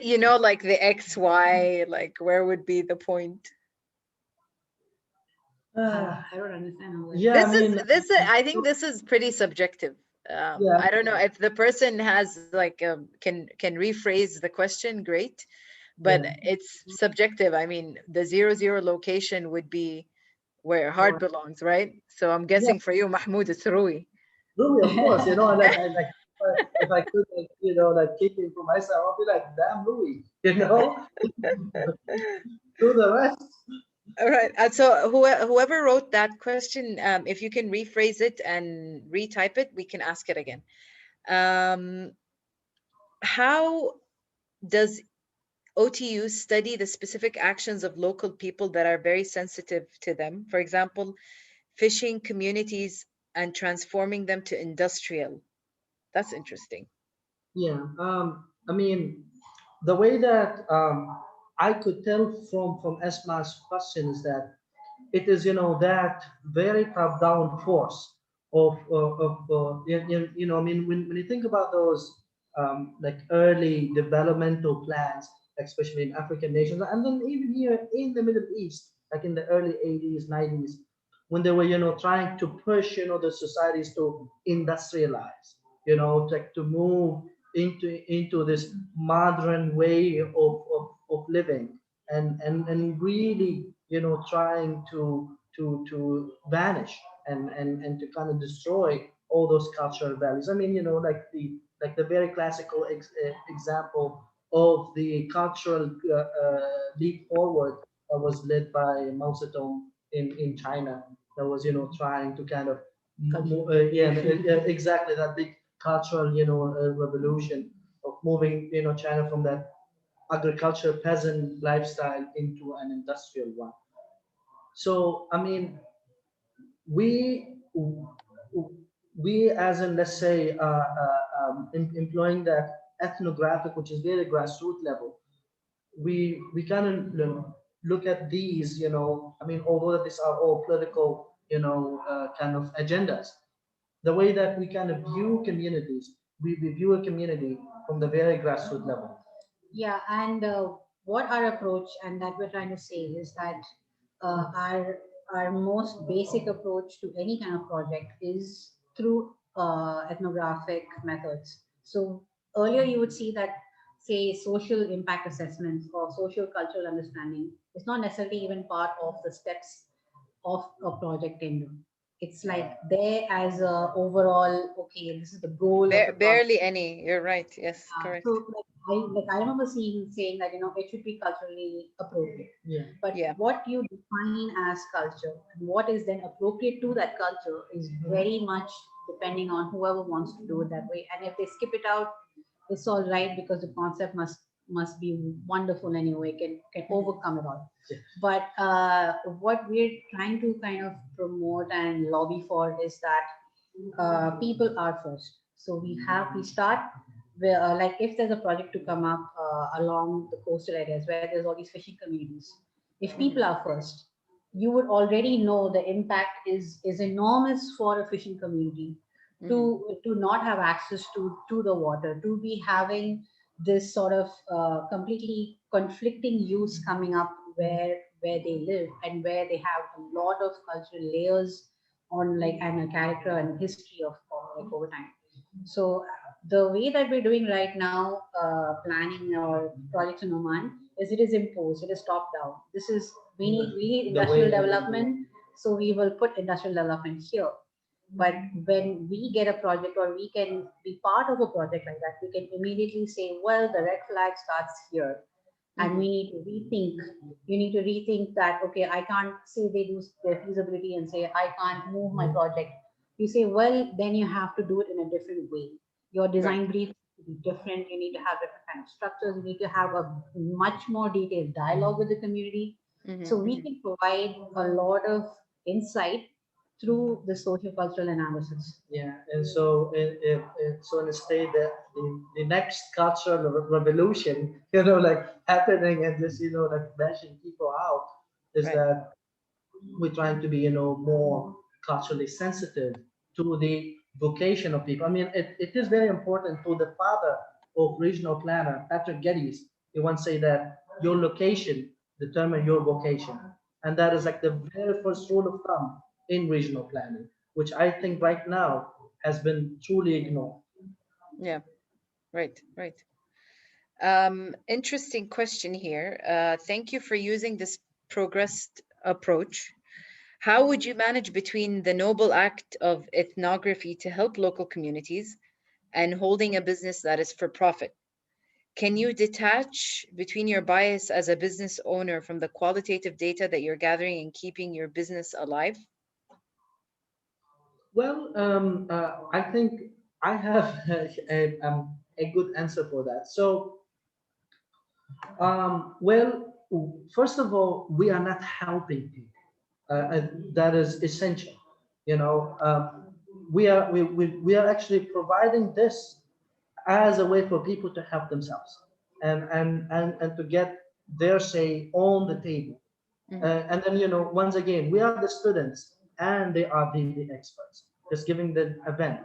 You know, like the X, Y, like where would be the point? I don't understand how that. Yeah, I mean, I think this is pretty subjective. yeah, I don't know if the person has like can rephrase the question, great, but yeah. it's subjective. I mean, the 0,0 location would be where heart Or, belongs, right? So I'm Yeah, guessing for you, Mahmoud, it's Rui. really, of course, you know, like if I could, like, you know, like keep it for myself, I'll be like, damn, Louis, you know, do the rest. All right. So whoever wrote that question, if you can rephrase it and retype it, we can ask it again. How does OTUs study the specific actions of local people that are very sensitive to them. For example, fishing communities and transforming them to industrial. That's interesting. Yeah. I mean, the way that I could tell from Esma's question is that it is, that very top-down force I mean, when you think about those like early developmental plans, especially in African nations, and then even here in the Middle East, like in the early 80s, 90s, when they were, trying to push, the societies to industrialize, like to move into this modern way of living, and really, trying to vanish and to kind of destroy all those cultural values. I mean, like the very classical example of the cultural leap forward that was led by Mao Zedong in China, that was, trying to kind of yeah, exactly, that big cultural, revolution of moving, China from that agriculture peasant lifestyle into an industrial one. So I mean, we we as in, let's say, employing that ethnographic, which is very grassroots level, we kind of look at these, I mean, although these are all political, kind of agendas, the way that we kind of view communities, we view a community from the very grassroots level. Yeah, and what our approach and that we're trying to say is that our most basic approach to any kind of project is through ethnographic methods. So earlier you would see that, say, social impact assessments or social cultural understanding is not necessarily even part of the steps of a project tender. It's like there as a overall, okay, this is the goal of the project. Barely any. You're right. Yes, correct. So I remember saying that it should be culturally appropriate. Yeah. But Yeah. what you define as culture and what is then appropriate to that culture is very much depending on whoever wants to do it that way. And if they skip it out, it's all right because the concept must be wonderful anyway, can overcome it all. Yeah. But what we're trying to kind of promote and lobby for is that people are first. So we start where, like if there's a project to come up along the coastal areas where there's all these fishing communities, if people are first, you would already know the impact is enormous for a fishing community to not have access to the water, to be having this sort of completely conflicting use coming up where they live and where they have a lot of cultural layers on, like, and a character and history of like over time. So the way that we're doing right now, planning our projects in Oman, is it is imposed, it is top down. This is we need The way industrial that we do. development, so we will put industrial development here. But when we get a project or we can be part of a project like that, we can immediately say, well, the red flag starts here. And we need to rethink. You need to rethink that, okay, I can't say they do their feasibility and say, I can't move my project. You say, well, then you have to do it in a different way. Your design brief to be different. You need to have different kind of structures. You need to have a much more detailed dialogue with the community. So we can provide a lot of insight through the socio-cultural analysis. Yeah, and so so in a state that the next cultural revolution, like happening and just, like bashing people out, is Right. that we're trying to be, more culturally sensitive to the vocation of people. I mean, it is very important. To the father of regional planner, Patrick Geddes, he once said that your location determine your vocation. And that is like the very first rule of thumb in regional planning, which I think right now has been truly ignored. Yeah. Right. Right. Interesting question here. Thank you for using this progressed approach. How would you manage between the noble act of ethnography to help local communities and holding a business that is for profit? Can you detach between your bias as a business owner from the qualitative data that you're gathering and keeping your business alive? Well, I think I have a good answer for that. So Well, first of all, we are not helping people. That is essential. You know, we are actually providing this as a way for people to help themselves and to get their say on the table. And then, you know, once again, we are the students and they are the experts, just giving the event.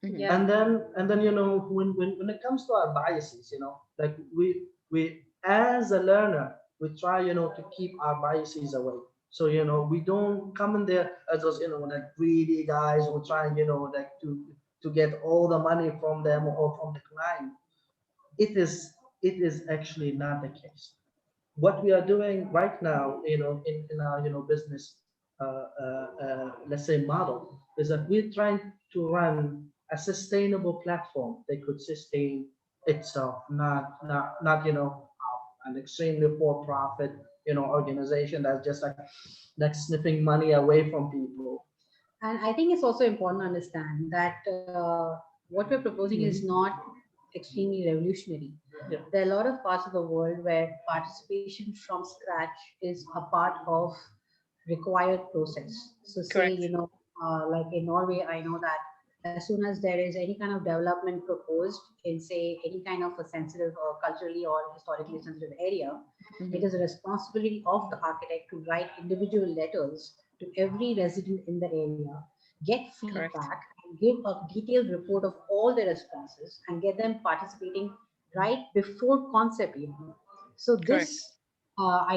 Mhm. Yeah. And then, you know, when it comes to our biases, you know, like we as a learner, we try, you know, to keep our biases away. So, you know, we don't come in there as those, you know, like greedy guys who try, you know, like to get all the money from them or from the client. It is actually not the case. What we are doing right now, you know, in our, you know, business, let's say model, is that we're trying to run a sustainable platform that could sustain itself, not you know, an extremely for-profit, you know, organization that's just like sniffing money away from people. And I think it's also important to understand that what we're proposing is Mhm. not extremely revolutionary. Yeah. There are a lot of parts of the world where participation from scratch is a part of required process. So say, Correct. like in Norway, I know that as soon as there is any kind of development proposed in, say, any kind of a sensitive or culturally or historically sensitive area, it Mhm. is a responsibility of the architect to write individual letters to every resident in the area, get Correct. feedback, and give a detailed report of all the responses and get them participating right before concept even. So Correct. this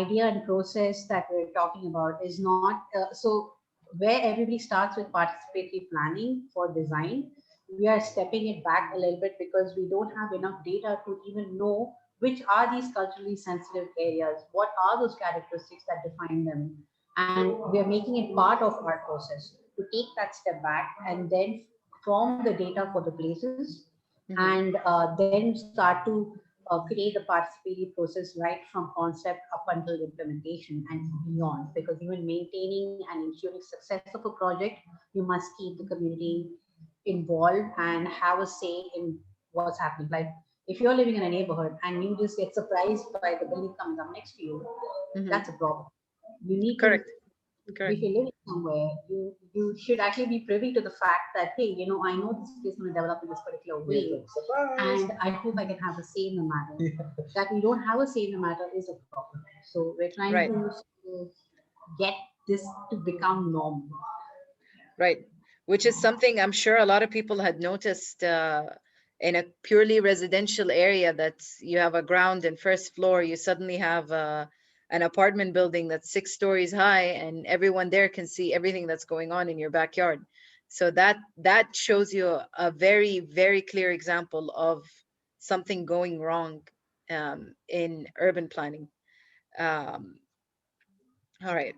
idea and process that we're talking about is not so where everybody starts with participatory planning for design. We are stepping it back a little bit because we don't have enough data to even know which are these culturally sensitive areas, what are those characteristics that define them, and we are making it part of our process to take that step back and then form the data for the places Mhm. and then start to create the participatory process right from concept up until implementation and beyond. Because even maintaining and ensuring success of a project, you must keep the community involved and have a say in what's happening. Like if you're living in a neighborhood and you just get surprised by the building coming up next to you, Mhm. that's a problem. You need to, Correct. if Correct. you're living somewhere, you should actually be privy to the fact that, hey, I know this place is going to develop in this particular Yes, way, surprise. and I hope I can have a say in the matter. That we don't have a say in the matter is a problem. So we're trying Right. to get this to become normal. Right. Which is something I'm sure a lot of people had noticed in a purely residential area that you have a ground and first floor, you suddenly have an apartment building that's 6 stories high, and everyone there can see everything that's going on in your backyard. So that shows you a very, very clear example of something going wrong in urban planning. Um, all right.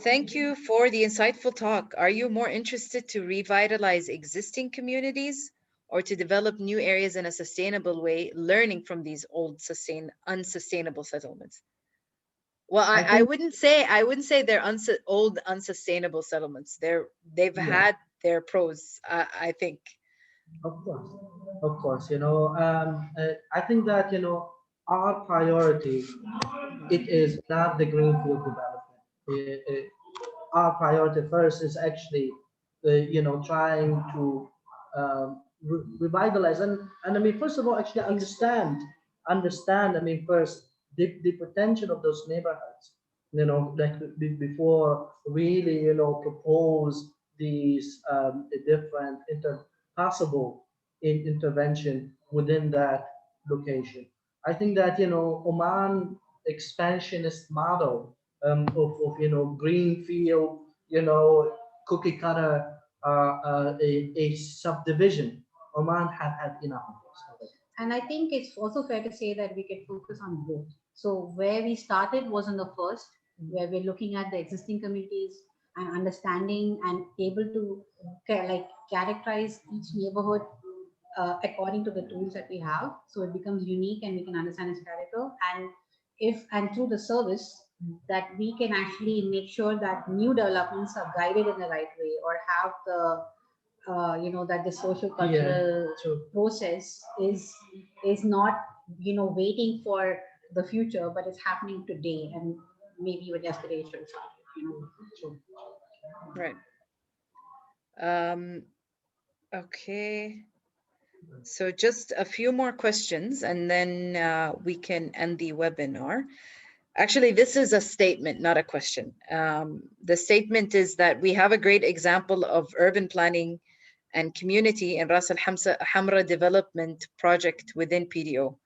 Thank you for the insightful talk. Are you more interested to revitalize existing communities or to develop new areas in a sustainable way, learning from these old unsustainable settlements? Well, I think, I wouldn't say they're old unsustainable settlements. They've yeah, had their pros, I think. of course, of course. You know, I think that, you know, our priority, Mhm. it is not the greenfield development. Our priority first is actually, you know, trying to revitalize and I mean, first of all, actually understand. I mean, first the potential of those neighborhoods. You know, like before really, you know, propose these different possible intervention within that location. I think that, you know, Oman expansionist model of, you know, greenfield, you know, cookie cutter, a subdivision. Oman had enough of this already. And I think it's also fair to say that we can focus on both. So where we started was on the first, where we're looking at the existing communities and understanding and able to like characterize each neighborhood according to the tools that we have. So it becomes unique and we can understand its character. And if and through the service that we can actually make sure that new developments are guided in the right way or have the that the social cultural process is not, waiting for the future, but it's happening today, and maybe even yesterday it should have started. Right. Okay. So just a few more questions, and then we can end the webinar. Actually, this is a statement, not a question. The statement is that we have a great example of urban planning and community in Ras Al Hamra development project within PDO.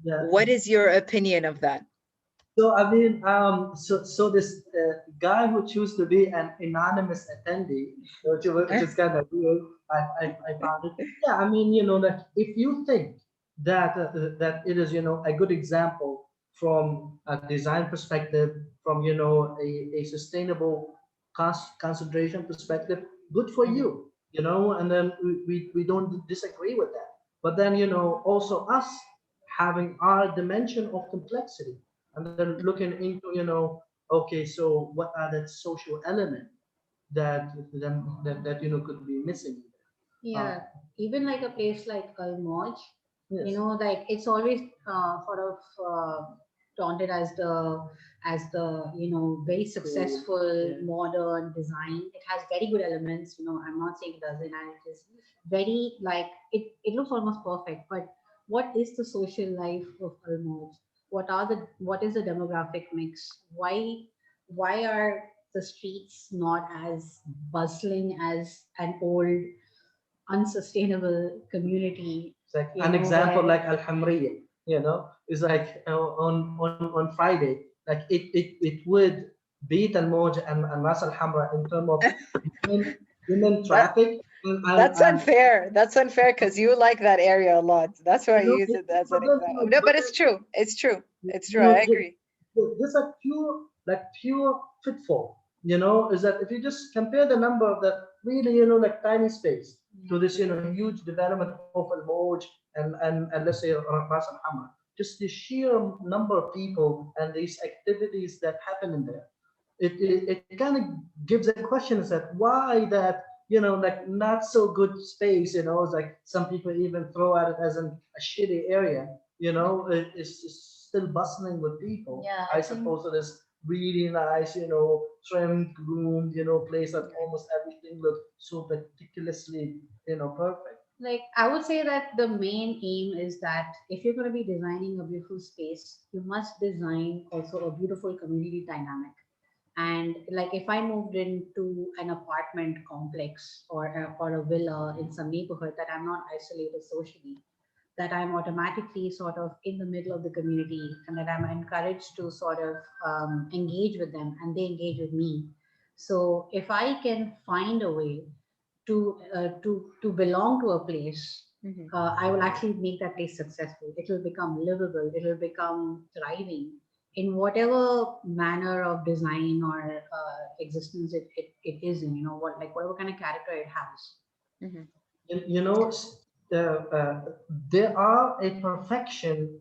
Yeah. What is your opinion of that? So I mean, so this guy who chose to be an anonymous attendee, which is kind of weird. I found it. Yeah, I mean, like if you think that that it is, a good example from a design perspective, from a sustainable cost consideration perspective, good for you, and then we don't disagree with that. But then also us having our dimension of complexity and then looking into okay, so what are the social element that could be missing. Yeah, even like a place like Almoj, Yes. like it's always sort of taunted as the very successful modern design. It has very good elements. I'm not saying it doesn't, and it is very like it looks almost perfect. But what is the social life of Almoj? What is the demographic mix? Why are the streets not as bustling as an old unsustainable community? It's like an example like Al Hamriya, is like on Friday, like it would beat Al Moj and Ras Al Hamra in terms of human traffic. That's unfair. That's unfair because you like that area a lot. That's why I use it as an example. No, but it's true. It's true. It's true. I agree. This are pure pitfall. Is that if you just compare the number of the really like tiny space to this huge development of Al Moj and let's say Ras Al Hamra, just the sheer number of people and these activities that happen in there, it kind of gives a question: is that why that like not so good space? It's like some people even throw at it as a shitty area. It's still bustling with people. Yeah, I suppose it is really nice, trimmed, groomed, place that almost everything looks so meticulously, perfect. like I would say that the main aim is that if you're going to be designing a beautiful space, you must design also a beautiful community dynamic. And like if I moved into an apartment complex or a villa in some neighborhood, that I'm not isolated socially, that I'm automatically sort of in the middle of the community, and that I'm encouraged to sort of engage with them and they engage with me. So if I can find a way to belong to a place, I will actually make that place successful. It will become livable. It will become thriving in whatever manner of design or existence it is in. Whatever kind of character it has. Mhm. You know, there are a perfection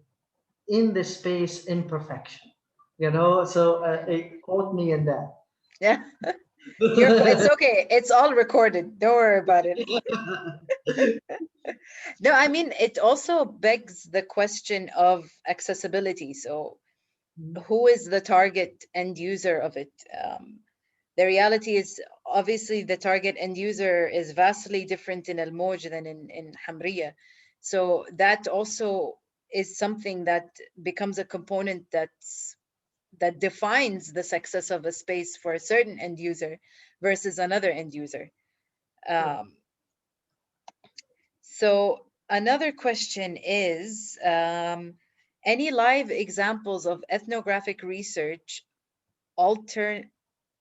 in the space imperfection. So quote me in that. Yeah. It's okay. It's all recorded. Don't worry about it. No, I mean, it also begs the question of accessibility. So, who is the target end user of it? The reality is, obviously, the target end user is vastly different in Al Moj than in Hamriya. So, that also is something that becomes a component that defines the success of a space for a certain end user versus another end user. Um, so another question is, any live examples of ethnographic research alter,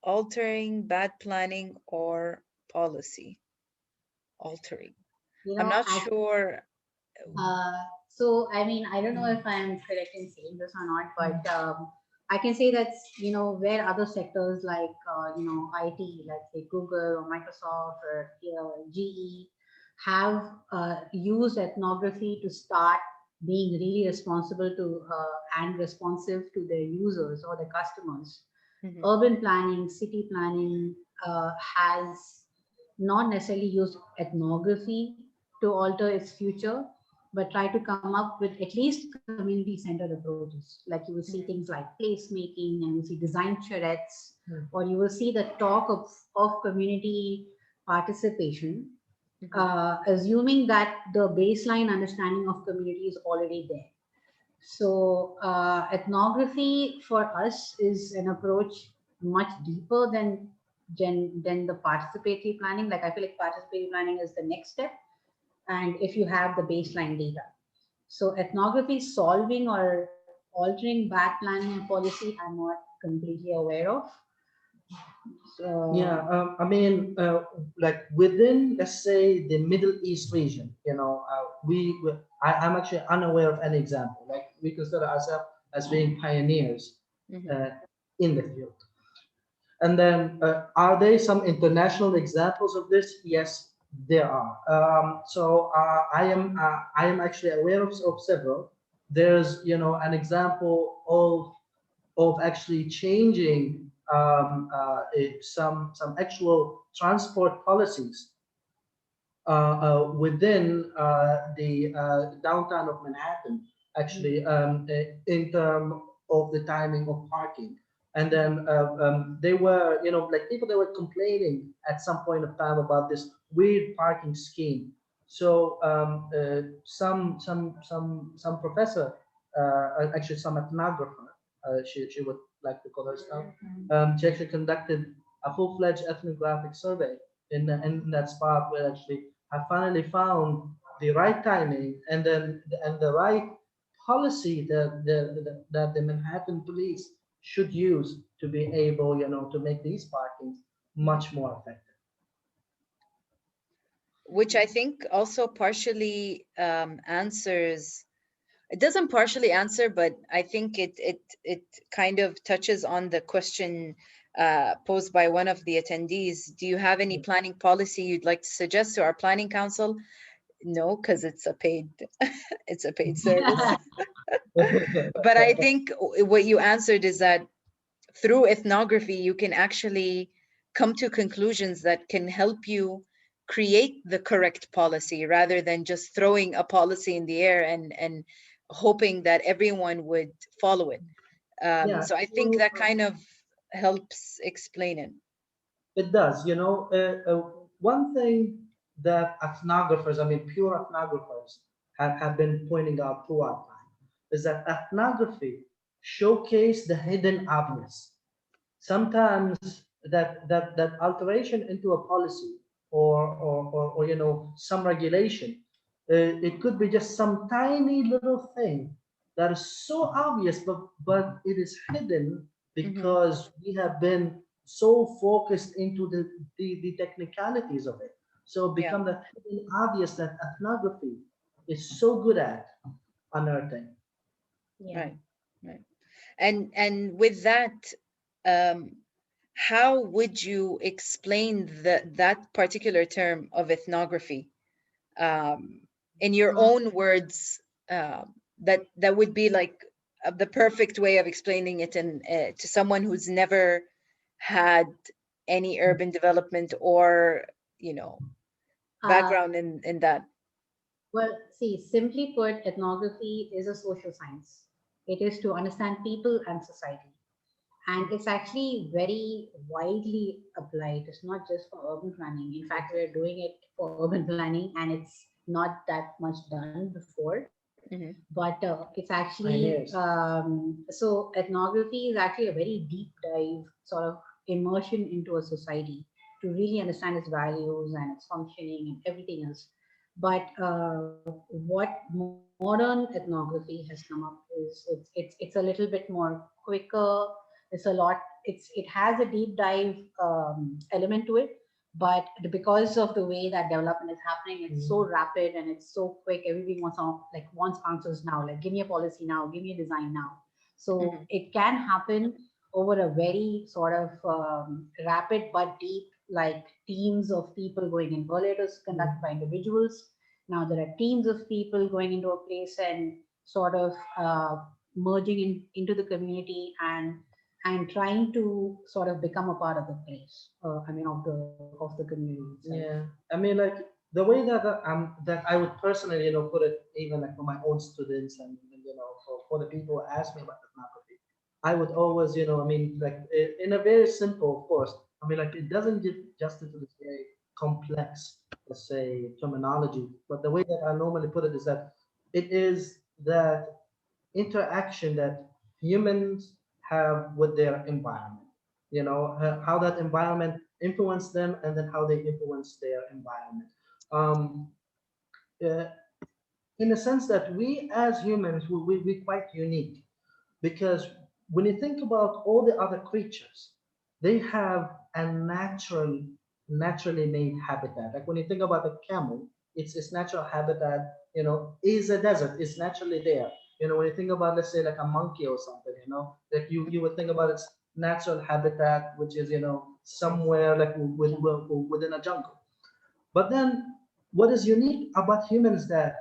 altering bad planning or policy? Altering. I'm not sure. Uh, so, I mean, I don't know if I'm correct in saying this or not, but I can say that, where other sectors like, IT, like say Google or Microsoft or GE have used ethnography to start being really responsible to and responsive to their users or their customers. Mhm. Urban planning, city planning has not necessarily use ethnography to alter its future, but try to come up with at least community-centered approaches. Like you will see things like placemaking, and you see design charrettes, or you will see the talk of community participation, assuming that the baseline understanding of community is already there. So ethnography for us is an approach much deeper than the participatory planning. Like I feel like participatory planning is the next step, and if you have the baseline data. So ethnography solving or altering bad planning and policy, I'm not completely aware of. So, Yeah, I mean, like within, let's say, the Middle East region, I'm actually unaware of any example. Like we consider ourselves as being pioneers uh, in the field. And then, are there some international examples of this? Yes, there are. I am actually aware of several. There's, an example of actually changing some actual transport policies within the downtown of Manhattan, actually, in terms of the timing of parking. And then they were, like people that were complaining at some point of time about this weird parking scheme. So some professor, actually some ethnographer, she would like to call herself, she actually conducted a full-fledged ethnographic survey in that spot where actually I finally found the right timing and the right policy that the Manhattan police should use to be able, to make these parkings much more effective. Which I think also partially answers. It doesn't partially answer, but I think it kind of touches on the question posed by one of the attendees. Do you have any planning policy you'd like to suggest to our planning council? No, because it's a paid it's a paid service. But I think what you answered is that through ethnography, you can actually come to conclusions that can help you create the correct policy rather than just throwing a policy in the air and hoping that everyone would follow it. Yeah, So I think that kind of helps explain it. it does. One thing that ethnographers, I mean, pure ethnographers, have been pointing out throughout time is that ethnography showcase the hidden obvious. Sometimes that alteration into a policy or some regulation, it could be just some tiny little thing that is so obvious, but it is hidden because we have been so focused into the technicalities of it. So it Yeah, become that hidden obvious that ethnography is so good at unearthing. yeah. right, right. And with that, um, how would you explain that particular term of ethnography in your own words? That would be like the perfect way of explaining it to someone who's never had any urban development or you know Uh, background in that. well, see, simply put, ethnography is a social science. It is to understand people and society. And it's actually very widely applied. It's not just for urban planning. In fact, we're doing it for urban planning, and it's not that much done before. Hmm. But it's actually Pioneers. so ethnography is actually a very deep dive sort of immersion into a society to really understand its values and its functioning and everything else. But what modern ethnography has come up is it's a little bit more quicker. It's a lot. It has a deep dive element to it, but because of the way that development is happening, it's so rapid and it's so quick. Everybody wants answers now, like give me a policy now, give me a design now. So Hmm. it can happen over a very sort of rapid but deep, like teams of people going in. Earlier it was conducted by individuals. Now there are teams of people going into a place and sort of merging into the community and and trying to sort of become a part of the place. I mean, of the community itself. Yeah, I mean, like the way that I would personally, put it, even like for my own students and for the people who ask me about ethnography, I would always, I mean, like in a very simple, of course. I mean, like it doesn't give justice to this very complex, let's say, terminology. But the way that I normally put it is that it is that interaction that humans have with their environment. How that environment influence them, and then how they influence their environment. Um, uh, in a sense that we as humans, we're quite unique, because when you think about all the other creatures, they have a naturally made habitat. Like when you think about a camel, its natural habitat, is a desert. It's naturally there. When you think about, let's say, like a monkey or something, like you would think about its natural habitat, which is, somewhere like within a jungle. But then what is unique about humans, that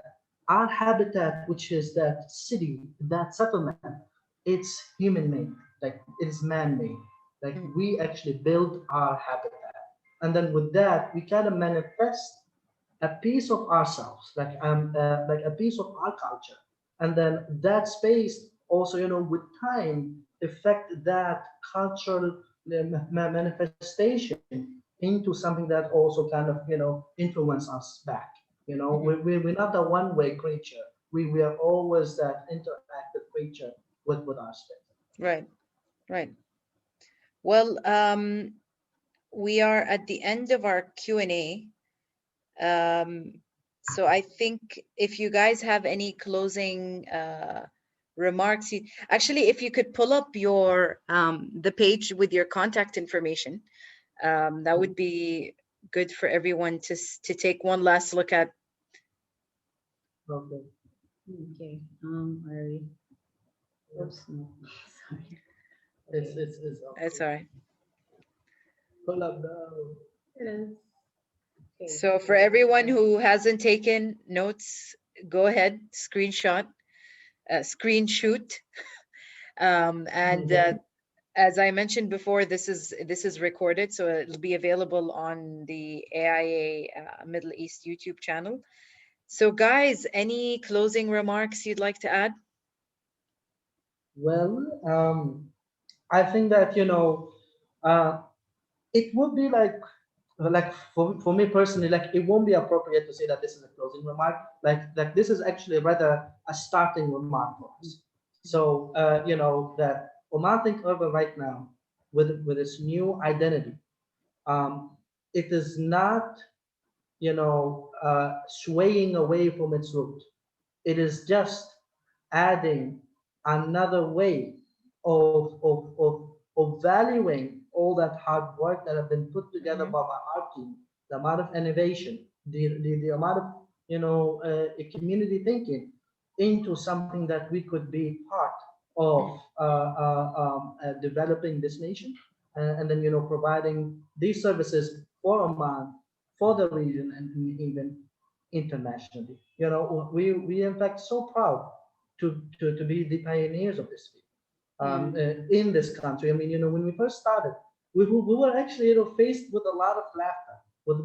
our habitat, which is that city, that settlement, it's human made, like it is man made. Like we actually build our habitat. And then with that, we kind of manifest a piece of ourselves, like a piece of our culture. And then that space also, with time, affect that cultural manifestation into something that also kind of, influence us back. We're not a one-way creature. We are always that interactive creature with our space. Right, right. Well, we are at the end of our Q&A. So I think if you guys have any closing remarks, actually, if you could pull up your the page with your contact information, that would be good for everyone to take one last look at. Okay. Okay. Oops, no. Sorry. It's That's all right. pull up the. It is. Okay. So for everyone who hasn't taken notes, go ahead, screenshot, screen shoot. And as I mentioned before, this is recorded, so it'll be available on the AIA Middle East YouTube channel. So guys, any closing remarks you'd like to add? Well, I think that, it would be like for me personally, like it won't be appropriate to say that this is a closing remark. Like this is actually rather a starting remark for us. So that Oman Think Urban right now, with its new identity, it is not swaying away from its root. It is just adding another way of valuing all that hard work that have been put together by our team, the amount of innovation, the amount of community thinking into something that we could be part of developing this nation, and then providing these services for Oman, for the region, and even internationally. We in fact so proud to be the pioneers of this field in this country. I mean, when we first started, we were actually faced with a lot of laughter, with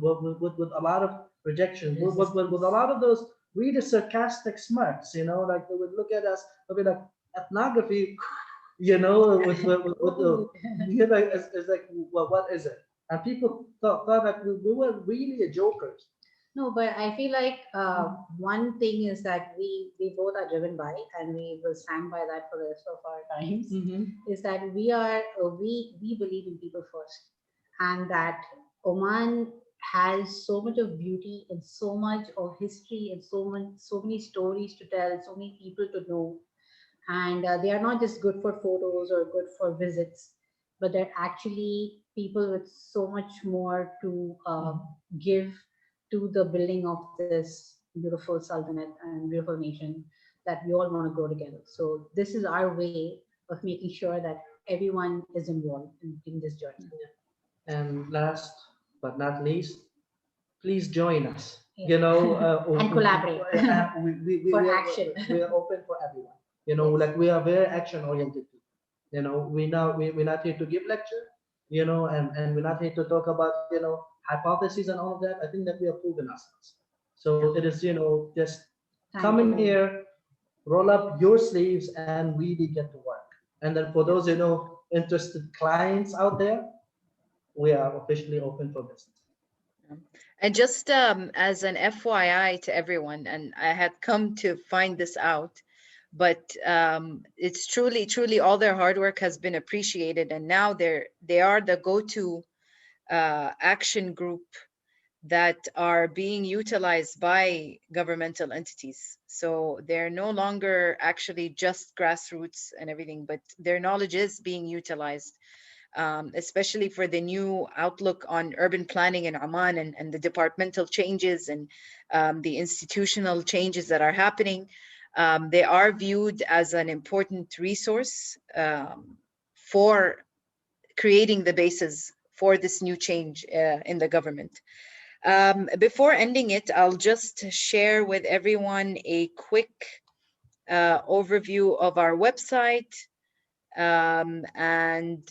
a lot of rejection, with a lot of those really sarcastic smirks. Like they would look at us, they'll be like, ethnography, with the, it's like, well, what is it? And people thought that we were really jokers. No, but I feel like one thing is that we both are driven by, and we will stand by that for the rest of our times. Is that we are we believe in people first, and that Oman has so much of beauty and so much of history and so many stories to tell, so many people to know, and they are not just good for photos or good for visits, but they're actually people with so much more to give to the building of this beautiful sultanate and beautiful nation that we all want to grow together. So this is our way of making sure that everyone is involved in this journey. And last but not least, please join us. And collaborate we for are, action. we are open for everyone. Like we are very action oriented people. You know, we're not here to give lecture, you know, and we're not here to talk about, you know, hypotheses and all of that. I think that we have proven ourselves. So it is, you know, just come in here, roll up your sleeves and really get to work. And then for those, you know, interested clients out there, we are officially open for business. And just as an FYI to everyone, and I had come to find this out, but it's truly all their hard work has been appreciated, and now they are the go-to action group that are being utilized by governmental entities. So they're no longer actually just grassroots and everything, but their knowledge is being utilized, especially for the new outlook on urban planning in Oman, and the departmental changes and the institutional changes that are happening. They are viewed as an important resource for creating the basis for this new change in the government. Before ending it, I'll just share with everyone a quick overview of our website and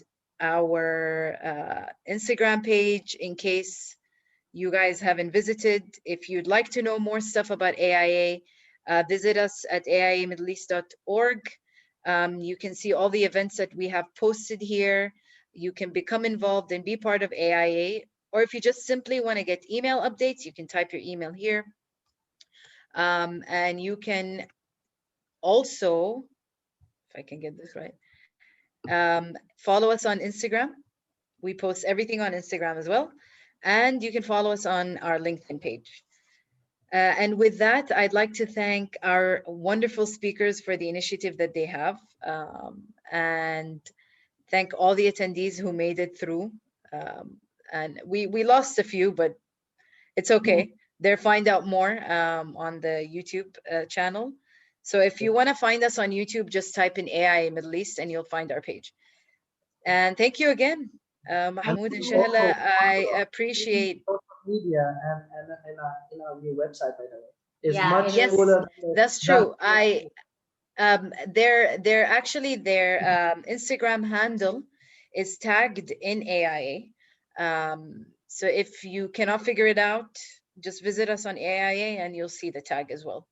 our Instagram page in case you guys haven't visited. If you'd like to know more stuff about AIA, visit us at aiamiddleeast.org. You can see all the events that we have posted here. You can become involved and be part of AIA. Or if you just simply want to get email updates, you can type your email here. And you can also, if I can get this right, follow us on Instagram. We post everything on Instagram as well. And you can follow us on our LinkedIn page. And with that, I'd like to thank our wonderful speakers for the initiative that they have, and thank all the attendees who made it through. And we lost a few, but it's okay. They'll find out more on the YouTube channel. So if you want to find us on YouTube, just type in AI Middle East and you'll find our page. And thank you again, Mahmoud and Shehla. I appreciate social media and our new website, by the way, is Yeah, much yes, cooler. that's true. Their actually their Instagram handle is tagged in AIA. So if you cannot figure it out, just visit us on AIA and you'll see the tag as well.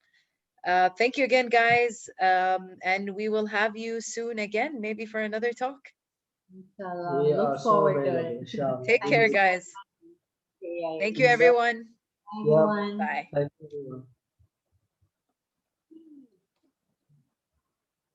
Thank you again, guys. And we will have you soon again, maybe for another talk. We are Look so forward to available, it. inshallah. Take care, guys. Yeah, Thank you, everyone. everyone. Bye. Thank you, everyone.